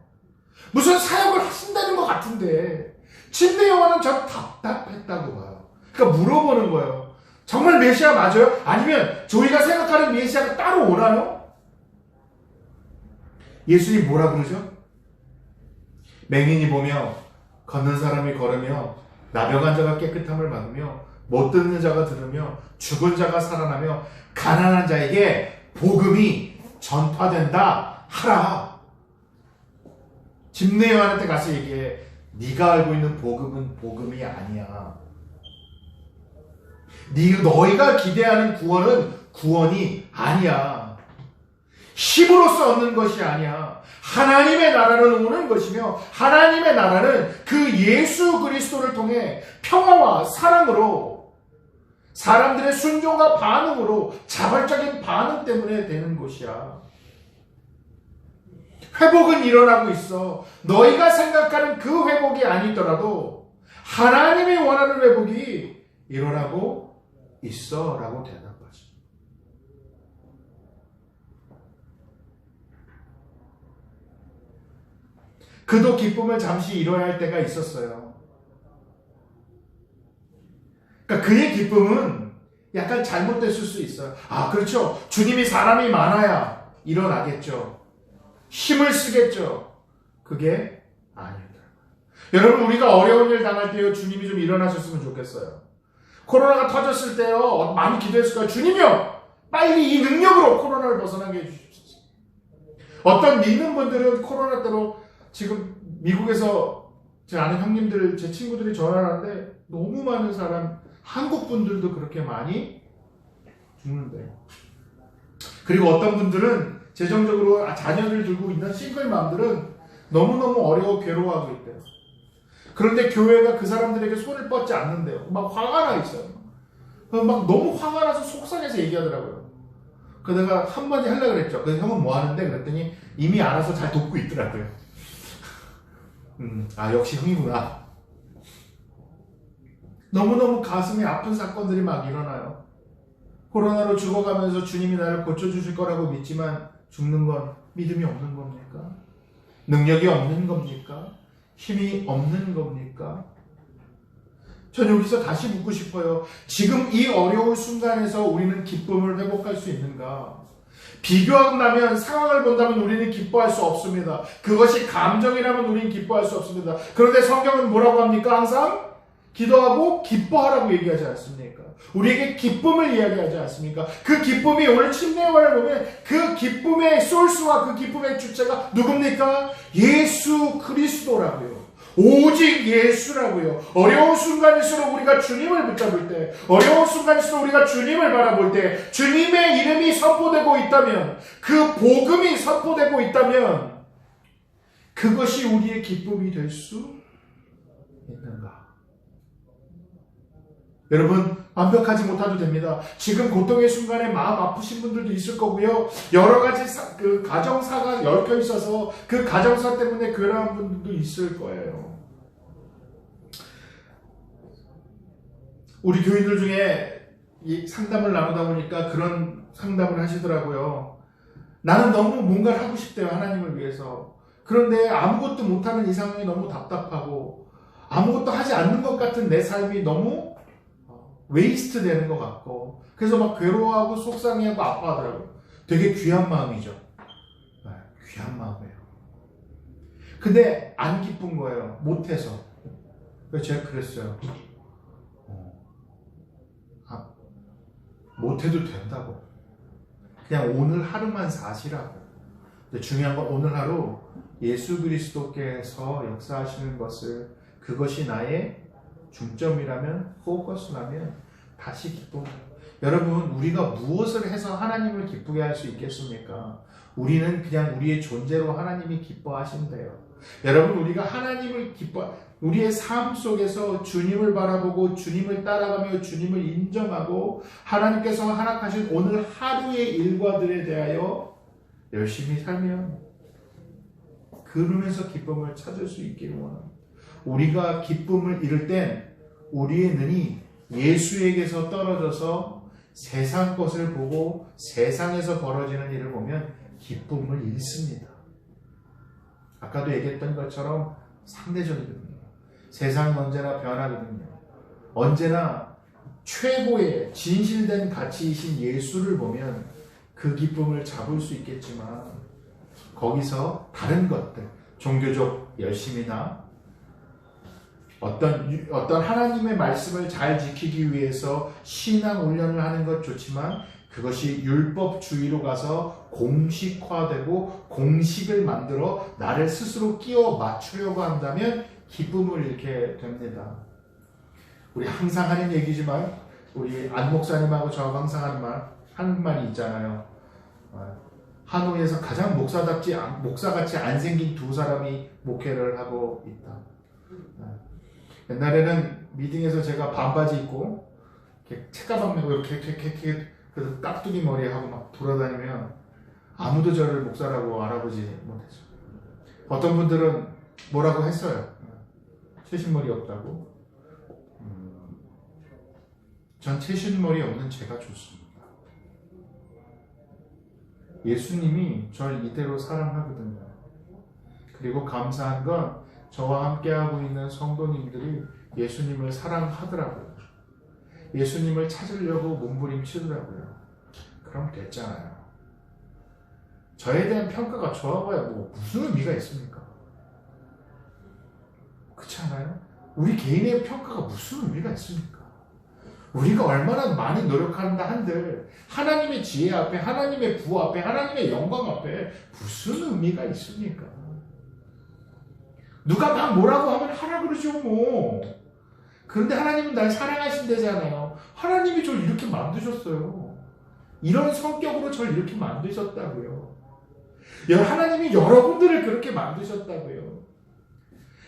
무슨 사역을 하신다는 것 같은데 침례 요한은 저 답답했다고 봐요. 그러니까 물어보는 거예요. 정말 메시아 맞아요? 아니면 저희가 생각하는 메시아가 따로 오나요? 예수님 뭐라 그러죠? 맹인이 보며 걷는 사람이 걸으며 나병한 자가 깨끗함을 받으며 못 듣는 자가 들으며 죽은 자가 살아나며 가난한 자에게 복음이 전파된다 하라. 집례 요한한테 가서 얘기해. 네가 알고 있는 복음은 복음이 아니야. 너희가 기대하는 구원은 구원이 아니야. 힘으로써 얻는 것이 아니야. 하나님의 나라는 오는 것이며 하나님의 나라는 그 예수 그리스도를 통해 평화와 사랑으로 사람들의 순종과 반응으로 자발적인 반응 때문에 되는 것이야. 회복은 일어나고 있어. 너희가 생각하는 그 회복이 아니더라도 하나님이 원하는 회복이 일어나고 있어 라고 대답하죠. 그도 기쁨을 잠시 잃어야 할 때가 있었어요. 그러니까 그의 기쁨은 약간 잘못됐을 수 있어요. 아, 그렇죠. 주님이 사람이 많아야 일어나겠죠. 힘을 쓰겠죠. 그게 아니더라고요. 여러분, 우리가 어려운 일 당할 때요, 주님이 좀 일어나셨으면 좋겠어요. 코로나가 터졌을 때요, 많이 기도했을 거예요. 주님이요, 빨리 이 능력으로 코로나를 벗어나게 해주십시오. 어떤 믿는 분들은 코로나 때로 지금 미국에서 제 아는 형님들, 제 친구들이 전화를 하는데 너무 많은 사람, 한국 분들도 그렇게 많이 죽는데요. 그리고 어떤 분들은 재정적으로 자녀를 두고 있는 싱글맘들은 너무너무 어려워 괴로워하고 있대요. 그런데 교회가 그 사람들에게 손을 뻗지 않는데요. 막 화가 나 있어요. 막 너무 화가 나서 속상해서 얘기하더라고요. 그래서 내가 한마디 하려고 그랬죠. 그래서 형은 뭐 하는데? 그랬더니 이미 알아서 잘 돕고 있더라고요. 아, 역시 형이구나. 너무너무 가슴이 아픈 사건들이 막 일어나요. 코로나로 죽어가면서 주님이 나를 고쳐주실 거라고 믿지만 죽는 건 믿음이 없는 겁니까? 능력이 없는 겁니까? 힘이 없는 겁니까? 전 여기서 다시 묻고 싶어요. 지금 이 어려운 순간에서 우리는 기쁨을 회복할 수 있는가? 비교한다면, 상황을 본다면 우리는 기뻐할 수 없습니다. 그것이 감정이라면 우리는 기뻐할 수 없습니다. 그런데 성경은 뭐라고 합니까? 항상 기도하고 기뻐하라고 얘기하지 않습니까? 우리에게 기쁨을 이야기하지 않습니까? 그 기쁨이 오늘 침례요한을 보면 그 기쁨의 소스와 그 기쁨의 주체가 누굽니까? 예수 그리스도라고요. 오직 예수라고요. 어려운 순간일수록 우리가 주님을 붙잡을 때, 어려운 순간일수록 우리가 주님을 바라볼 때, 주님의 이름이 선포되고 있다면, 그 복음이 선포되고 있다면, 그것이 우리의 기쁨이 될 수 있는가? 여러분, 완벽하지 못해도 됩니다. 지금 고통의 순간에 마음 아프신 분들도 있을 거고요. 여러 가지 그 가정사가 얽혀 있어서 그 가정사 때문에 괴로운 분들도 있을 거예요. 우리 교인들 중에 이 상담을 나누다 보니까 그런 상담을 하시더라고요. 나는 너무 뭔가를 하고 싶대요, 하나님을 위해서. 그런데 아무것도 못하는 이 상황이 너무 답답하고 아무것도 하지 않는 것 같은 내 삶이 너무 웨이스트 되는 것 같고, 그래서 막 괴로워하고 속상해하고 아파하더라고요. 되게 귀한 마음이죠. 네, 귀한 마음이에요. 근데 안 기쁜 거예요. 못해서. 그래서 제가 그랬어요. 못해도 된다고. 그냥 오늘 하루만 사시라고. 근데 중요한 건 오늘 하루 예수 그리스도께서 역사하시는 것을, 그것이 나의 중점이라면, 포커스라면 다시 기쁩니다. 여러분, 우리가 무엇을 해서 하나님을 기쁘게 할 수 있겠습니까? 우리는 그냥 우리의 존재로 하나님이 기뻐하신대요. 여러분, 우리가 하나님을 우리의 삶 속에서 주님을 바라보고 주님을 따라가며 주님을 인정하고 하나님께서 허락하신 오늘 하루의 일과들에 대하여 열심히 살면 그러면서 기쁨을 찾을 수 있기를 원합니다. 우리가 기쁨을 잃을 땐 우리의 눈이 예수에게서 떨어져서 세상 것을 보고 세상에서 벌어지는 일을 보면 기쁨을 잃습니다. 아까도 얘기했던 것처럼 상대적이거든요. 세상은 언제나 변하거든요. 언제나 최고의 진실된 가치이신 예수를 보면 그 기쁨을 잡을 수 있겠지만 거기서 다른 것들, 종교적 열심이나 어떤 하나님의 말씀을 잘 지키기 위해서 신앙 훈련을 하는 것 좋지만 그것이 율법주의로 가서 공식화되고 공식을 만들어 나를 스스로 끼워 맞추려고 한다면 기쁨을 잃게 됩니다. 우리 항상 하는 얘기지만 우리 안 목사님하고 저하고 항상 하는 말이 있잖아요. 하노이에서 가장 목사같이 안 생긴 두 사람이 목회를 하고 있다. 옛날에는 미팅에서 제가 반바지 입고 이렇게 책가방 메고 이렇게 그 깍두기 머리 하고 막 돌아다니면 아무도 저를 목사라고 알아보지 못했어요. 어떤 분들은 뭐라고 했어요. 채신머리 없다고. 전 채신머리 없는 제가 좋습니다. 예수님이 저를 이대로 사랑하거든요. 그리고 감사한 건 저와 함께하고 있는 성도님들이 예수님을 사랑하더라고요. 예수님을 찾으려고 몸부림치더라고요. 그럼 됐잖아요. 저에 대한 평가가 좋아봐야 뭐 무슨 의미가 있습니까? 그렇지 않아요? 우리 개인의 평가가 무슨 의미가 있습니까? 우리가 얼마나 많이 노력한다 한들 하나님의 지혜 앞에, 하나님의 부 앞에, 하나님의 영광 앞에 무슨 의미가 있습니까? 누가 막 뭐라고 하면 하라 그러죠 뭐. 그런데 하나님은 날 사랑하신대잖아요. 하나님이 저를 이렇게 만드셨어요. 이런 성격으로 저를 이렇게 만드셨다고요. 하나님이 여러분들을 그렇게 만드셨다고요.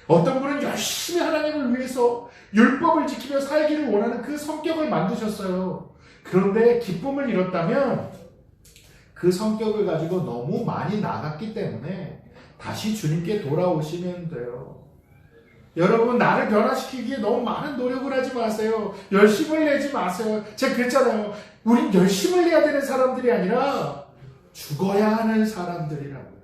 어떤 분은 열심히 하나님을 위해서 율법을 지키며 살기를 원하는 그 성격을 만드셨어요. 그런데 기쁨을 잃었다면 그 성격을 가지고 너무 많이 나갔기 때문에 다시 주님께 돌아오시면 돼요. 여러분, 나를 변화시키기 위해 너무 많은 노력을 하지 마세요. 열심을 내지 마세요. 제가 그랬잖아요. 우린 열심을 내야 되는 사람들이 아니라 죽어야 하는 사람들이라고요.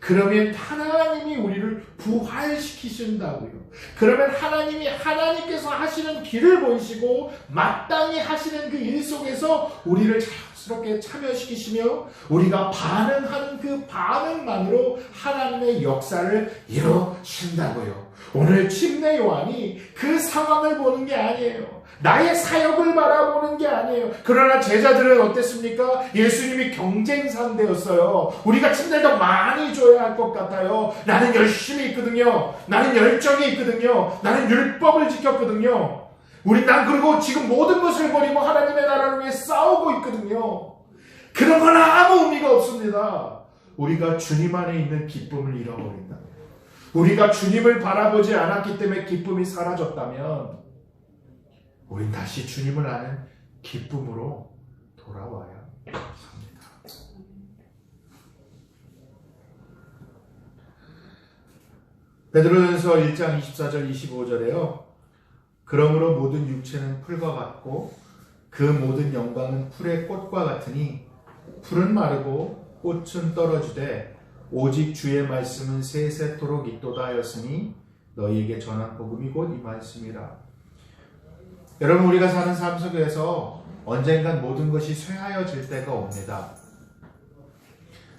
그러면 하나님이 우리를 부활시키신다고요. 그러면 하나님께서 하시는 길을 보이시고 마땅히 하시는 그 일 속에서 우리를 자연스럽게 참여시키시며 우리가 반응하는 그 반응만으로 하나님의 역사를 이루신다고요. 오늘 침례 요한이 그 상황을 보는 게 아니에요. 나의 사역을 바라보는 게 아니에요. 그러나 제자들은 어땠습니까? 예수님이 경쟁 상대였어요. 우리가 침례를 더 많이 줘야 할 것 같아요. 나는 열심히 있거든요. 나는 열정이 있거든요. 나는 율법을 지켰거든요. 난 그리고 지금 모든 것을 버리고 하나님의 나라를 위해 싸우고 있거든요. 그런 건 아무 의미가 없습니다. 우리가 주님 안에 있는 기쁨을 잃어버린다. 우리가 주님을 바라보지 않았기 때문에 기쁨이 사라졌다면 우린 다시 주님을 아는 기쁨으로 돌아와야 합니다. 베드로전서 1장 24절 25절에요. 그러므로 모든 육체는 풀과 같고 그 모든 영광은 풀의 꽃과 같으니 풀은 마르고 꽃은 떨어지되 오직 주의 말씀은 세세토록 있도다 하였으니 너희에게 전한 복음이 곧 이 말씀이라. 여러분, 우리가 사는 삶 속에서 언젠간 모든 것이 쇠하여질 때가 옵니다.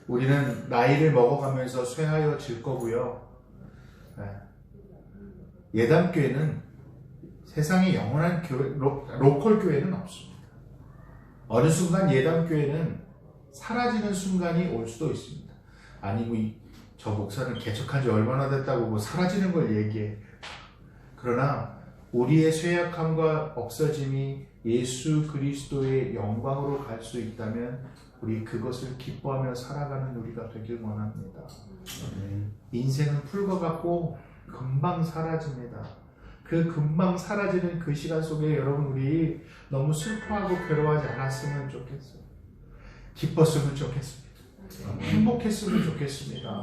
우리는 나이를 먹어가면서 쇠하여질 거고요. 예담교회는 세상에 영원한 교회, 로컬 교회는 없습니다. 어느 순간 예담교회는 사라지는 순간이 올 수도 있습니다. 아니, 저 목사는 개척한 지 얼마나 됐다고 뭐 사라지는 걸 얘기해. 그러나 우리의 쇠약함과 없어짐이 예수 그리스도의 영광으로 갈 수 있다면 우리 그것을 기뻐하며 살아가는 우리가 되길 원합니다. 인생은 풀과 같고 금방 사라집니다. 그 금방 사라지는 그 시간 속에 여러분, 우리 너무 슬퍼하고 괴로워하지 않았으면 좋겠어요. 기뻤으면 좋겠습니다. 행복했으면 좋겠습니다.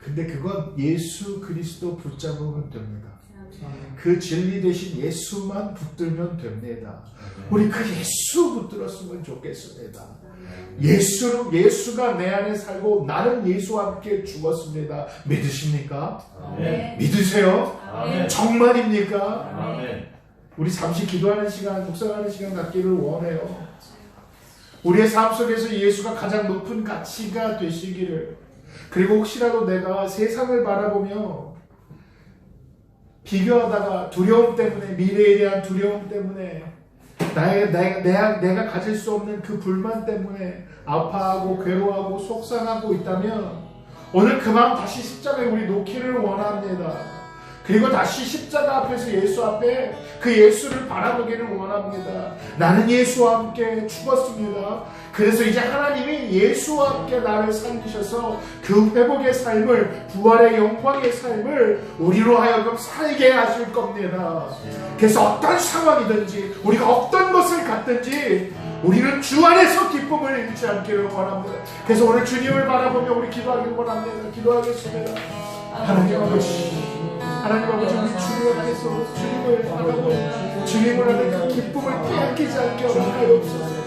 근데 그건 예수 그리스도 붙잡으면 됩니다. 그 진리 대신 예수만 붙들면 됩니다. 우리 그 예수 붙들었으면 좋겠습니다. 예수가 내 안에 살고 나는 예수와 함께 죽었습니다. 믿으십니까? 믿으세요? 정말입니까? 우리 잠시 기도하는 시간, 묵상하는 시간 갖기를 원해요. 우리의 삶 속에서 예수가 가장 높은 가치가 되시기를. 그리고 혹시라도 내가 세상을 바라보며 비교하다가 두려움 때문에, 미래에 대한 두려움 때문에, 내가 가질 수 없는 그 불만 때문에 아파하고 괴로워하고 속상하고 있다면 오늘 그 마음 다시 십자가에 우리 놓기를 원합니다. 그리고 다시 십자가 앞에서 예수 앞에 그 예수를 바라보기를 원합니다. 나는 예수와 함께 죽었습니다. 그래서 이제 하나님이 예수와 함께 나를 살리셔서 그 회복의 삶을, 부활의 영광의 삶을 우리로 하여금 살게 하실 겁니다. 그래서 어떤 상황이든지 우리가 어떤 것을 갖든지 우리는 주 안에서 기쁨을 잃지 않기를 원합니다. 그래서 오늘 주님을 바라보며 우리 기도하기를 원합니다. 기도하겠습니다. 하나님 아버지, 하나님 아버지, 우리 주님 앞에서 주님을 바라보고 주님을 하는 그 기쁨을 빼앗기지 않게 하옵소서.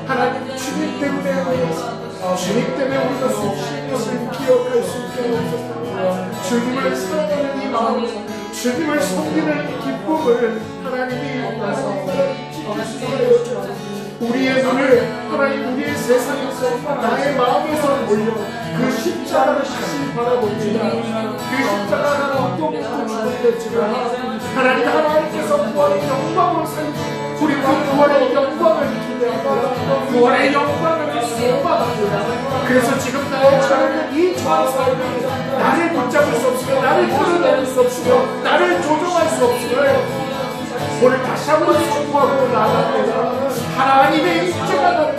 하나님, 주님 때문에 하옵소서. 주님 때문에 우리가 숨쉬는 것을 기억할 수 있게 하옵소서. 주님을 사랑하는 이 마음, 주님을 섬기는 이 기쁨을 하나님이 지킬 수 있게 우리의 눈을 하나님, 우리의 세상에서 나의 마음에서 올려 그 십자가를 다시 바라봅니다. 그 십자가는 어떤 것도 죽었겠지만 하나님, 하나님께서 부활의 영광으로 살리시고 우리 그 부활의 영광을 기대합니다. 부활의 영광을 소망합니다. 그래서 지금 나의 처하는 이 처한 삶이 나를 붙잡을 수 없으며 나를 끌어내릴 수 없으며 나를 조종할 수 없으며 오늘 다시 한번 선포하고 나갑니다. 하나님의 입자가 나를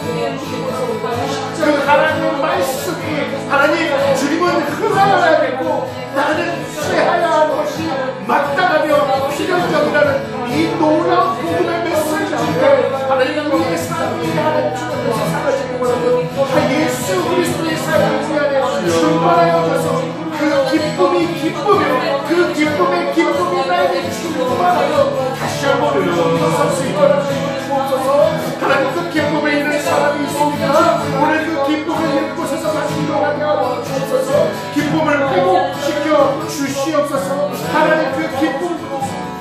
그 하나님의 말씀이, 하나님 주님은 흘러야겠고 나는 쇠하야 하는 것이 마땅하며 필연적이라는 이 놀라운 복음의 메시지를 하나님, 우리의 삶이 하나님 주님께서 사가지고 원하는 예수 그리스도의 삶을 우리 안에 충만하여져서 그 기쁨이 기쁨이요, 그 기쁨의 기쁨이 나에게 충만하여 다시 한번 일어설 수 있도록 주옵소서. 하나님, 그 기쁨에 있는 사람이 있습니다. 오늘 그 기쁨을 있는 곳에서 다시 일어나게 하여 주옵소서. 기쁨을 회복시켜 주시옵소서. 하나님, 그 기쁨,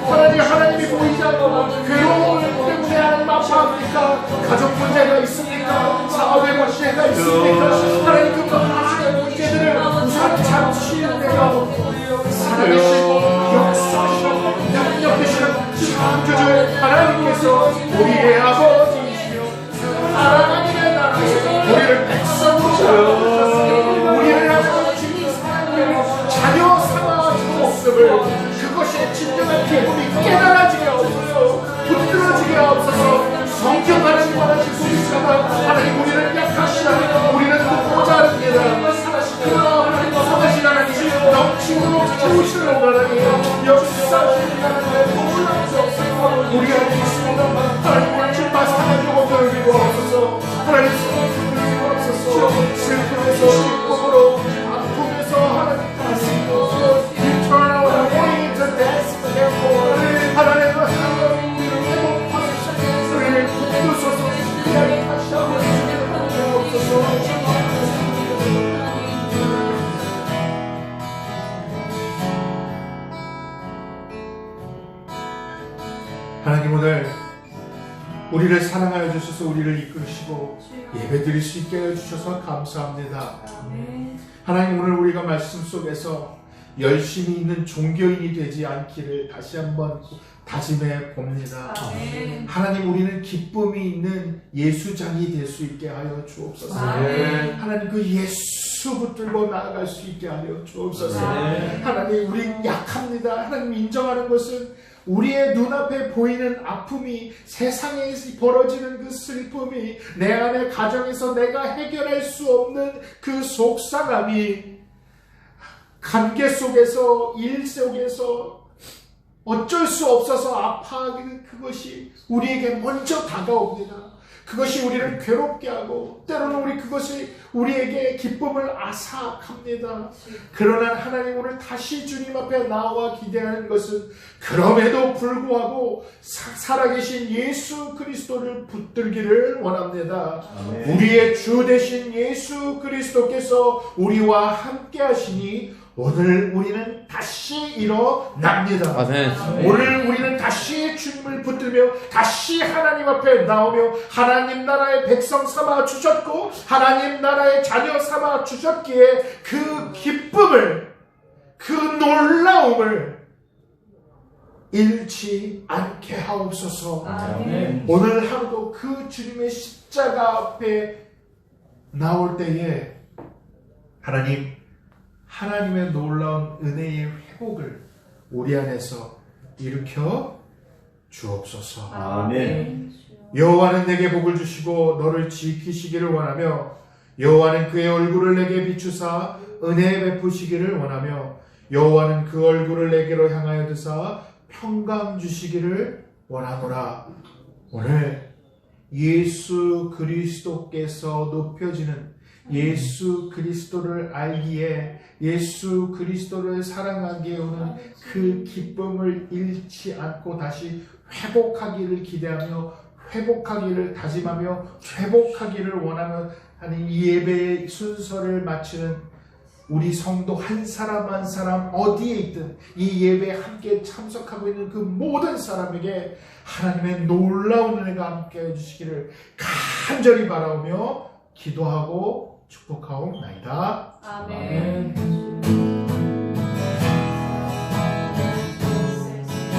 하나님이 보이지 않고 괴로움 때문에 하나님 아파합니까? 가족 문제가 있습니까? 사업의 문제가 있습니까? 하나님, 그 많은 문제들을 우선 잠시는 내가 살아계신 역사하시는 능력 되시는 창조주 하나님께서 우리의 아버지이시며 하나님의 나라에서 우리를 백성으로 우리를 하나님 주님 사랑하는 자녀 삼아주는 모습을, 그것이 진정한 기쁨이 깨달아지게 하옵소서. 붙들어지게 하옵소서. 성경 하나님 원하신 소리처럼 하나님, 우리를 약하시라. 우리는 모자릅니다. 그러나 하나님 선하신 하나님, 넘치도록 채우시는 하나님, 역사하시는 하나님, 놀라우소서. 우리 안에 있습니다. 하나님, 오늘 주님 사랑하고 돌리고 하옵소서. 하나님, 돌리고 하옵소서. 슬픔에서 기쁨으로, 아픔에서 하나님 다스리고 Turn our way to dance therefore. 하나님, 우리를 회복하소서. 우리를 붙드소서. 그냥 다시 한번 주님을 하옵소서. 하나님, 오늘 우리를 사랑하여 주셔서 우리를 이끌으시고 예배드릴 수 있게 해 주셔서 감사합니다. 하나님, 오늘 우리가 말씀 속에서 열심히 있는 종교인이 되지 않기를 다시 한번 다짐해 봅니다. 하나님, 우리는 기쁨이 있는 예수장이 될 수 있게 하여 주옵소서. 하나님, 그 예수 붙들고 나아갈 수 있게 하여 주옵소서. 하나님, 우린 약합니다. 하나님, 인정하는 것은 우리의 눈앞에 보이는 아픔이, 세상에 벌어지는 그 슬픔이, 내 안의 가정에서 내가 해결할 수 없는 그 속상함이, 관계 속에서, 일 속에서 어쩔 수 없어서 아파하는 그것이 우리에게 먼저 다가옵니다. 그것이 우리를 괴롭게 하고 때로는 우리 그것이 우리에게 기쁨을 앗아갑니다. 그러나 하나님 오늘 다시 주님 앞에 나와 기대하는 것은 그럼에도 불구하고 살아계신 예수 그리스도를 붙들기를 원합니다. 우리의 주 되신 예수 그리스도께서 우리와 함께 하시니 오늘 우리는 다시 일어납니다. 오늘 우리는 다시 주님을 붙들며 다시 하나님 앞에 나오며 하나님 나라의 백성 삼아 주셨고 하나님 나라의 자녀 삼아 주셨기에 그 기쁨을, 그 놀라움을 잃지 않게 하옵소서. 오늘 하루도 그 주님의 십자가 앞에 나올 때에 하나님의 놀라운 은혜의 회복을 우리 안에서 일으켜 주옵소서. 아멘. 여호와는 내게 복을 주시고 너를 지키시기를 원하며 여호와는 그의 얼굴을 내게 비추사 은혜 베푸시기를 원하며 여호와는 그 얼굴을 내게로 향하여 드사 평강 주시기를 원하노라. 오늘 예수 그리스도께서 높여지는 예수 그리스도를 알기에 예수 그리스도를 사랑하기에 오는 그 기쁨을 잃지 않고 다시 회복하기를 기대하며 회복하기를 다짐하며 회복하기를 원하며 하는 이 예배의 순서를 마치는 우리 성도 한 사람 한 사람 어디에 있든 이 예배에 함께 참석하고 있는 그 모든 사람에게 하나님의 놀라운 은혜가 함께 해주시기를 간절히 바라오며 기도하고 축복하옵나이다. 아멘.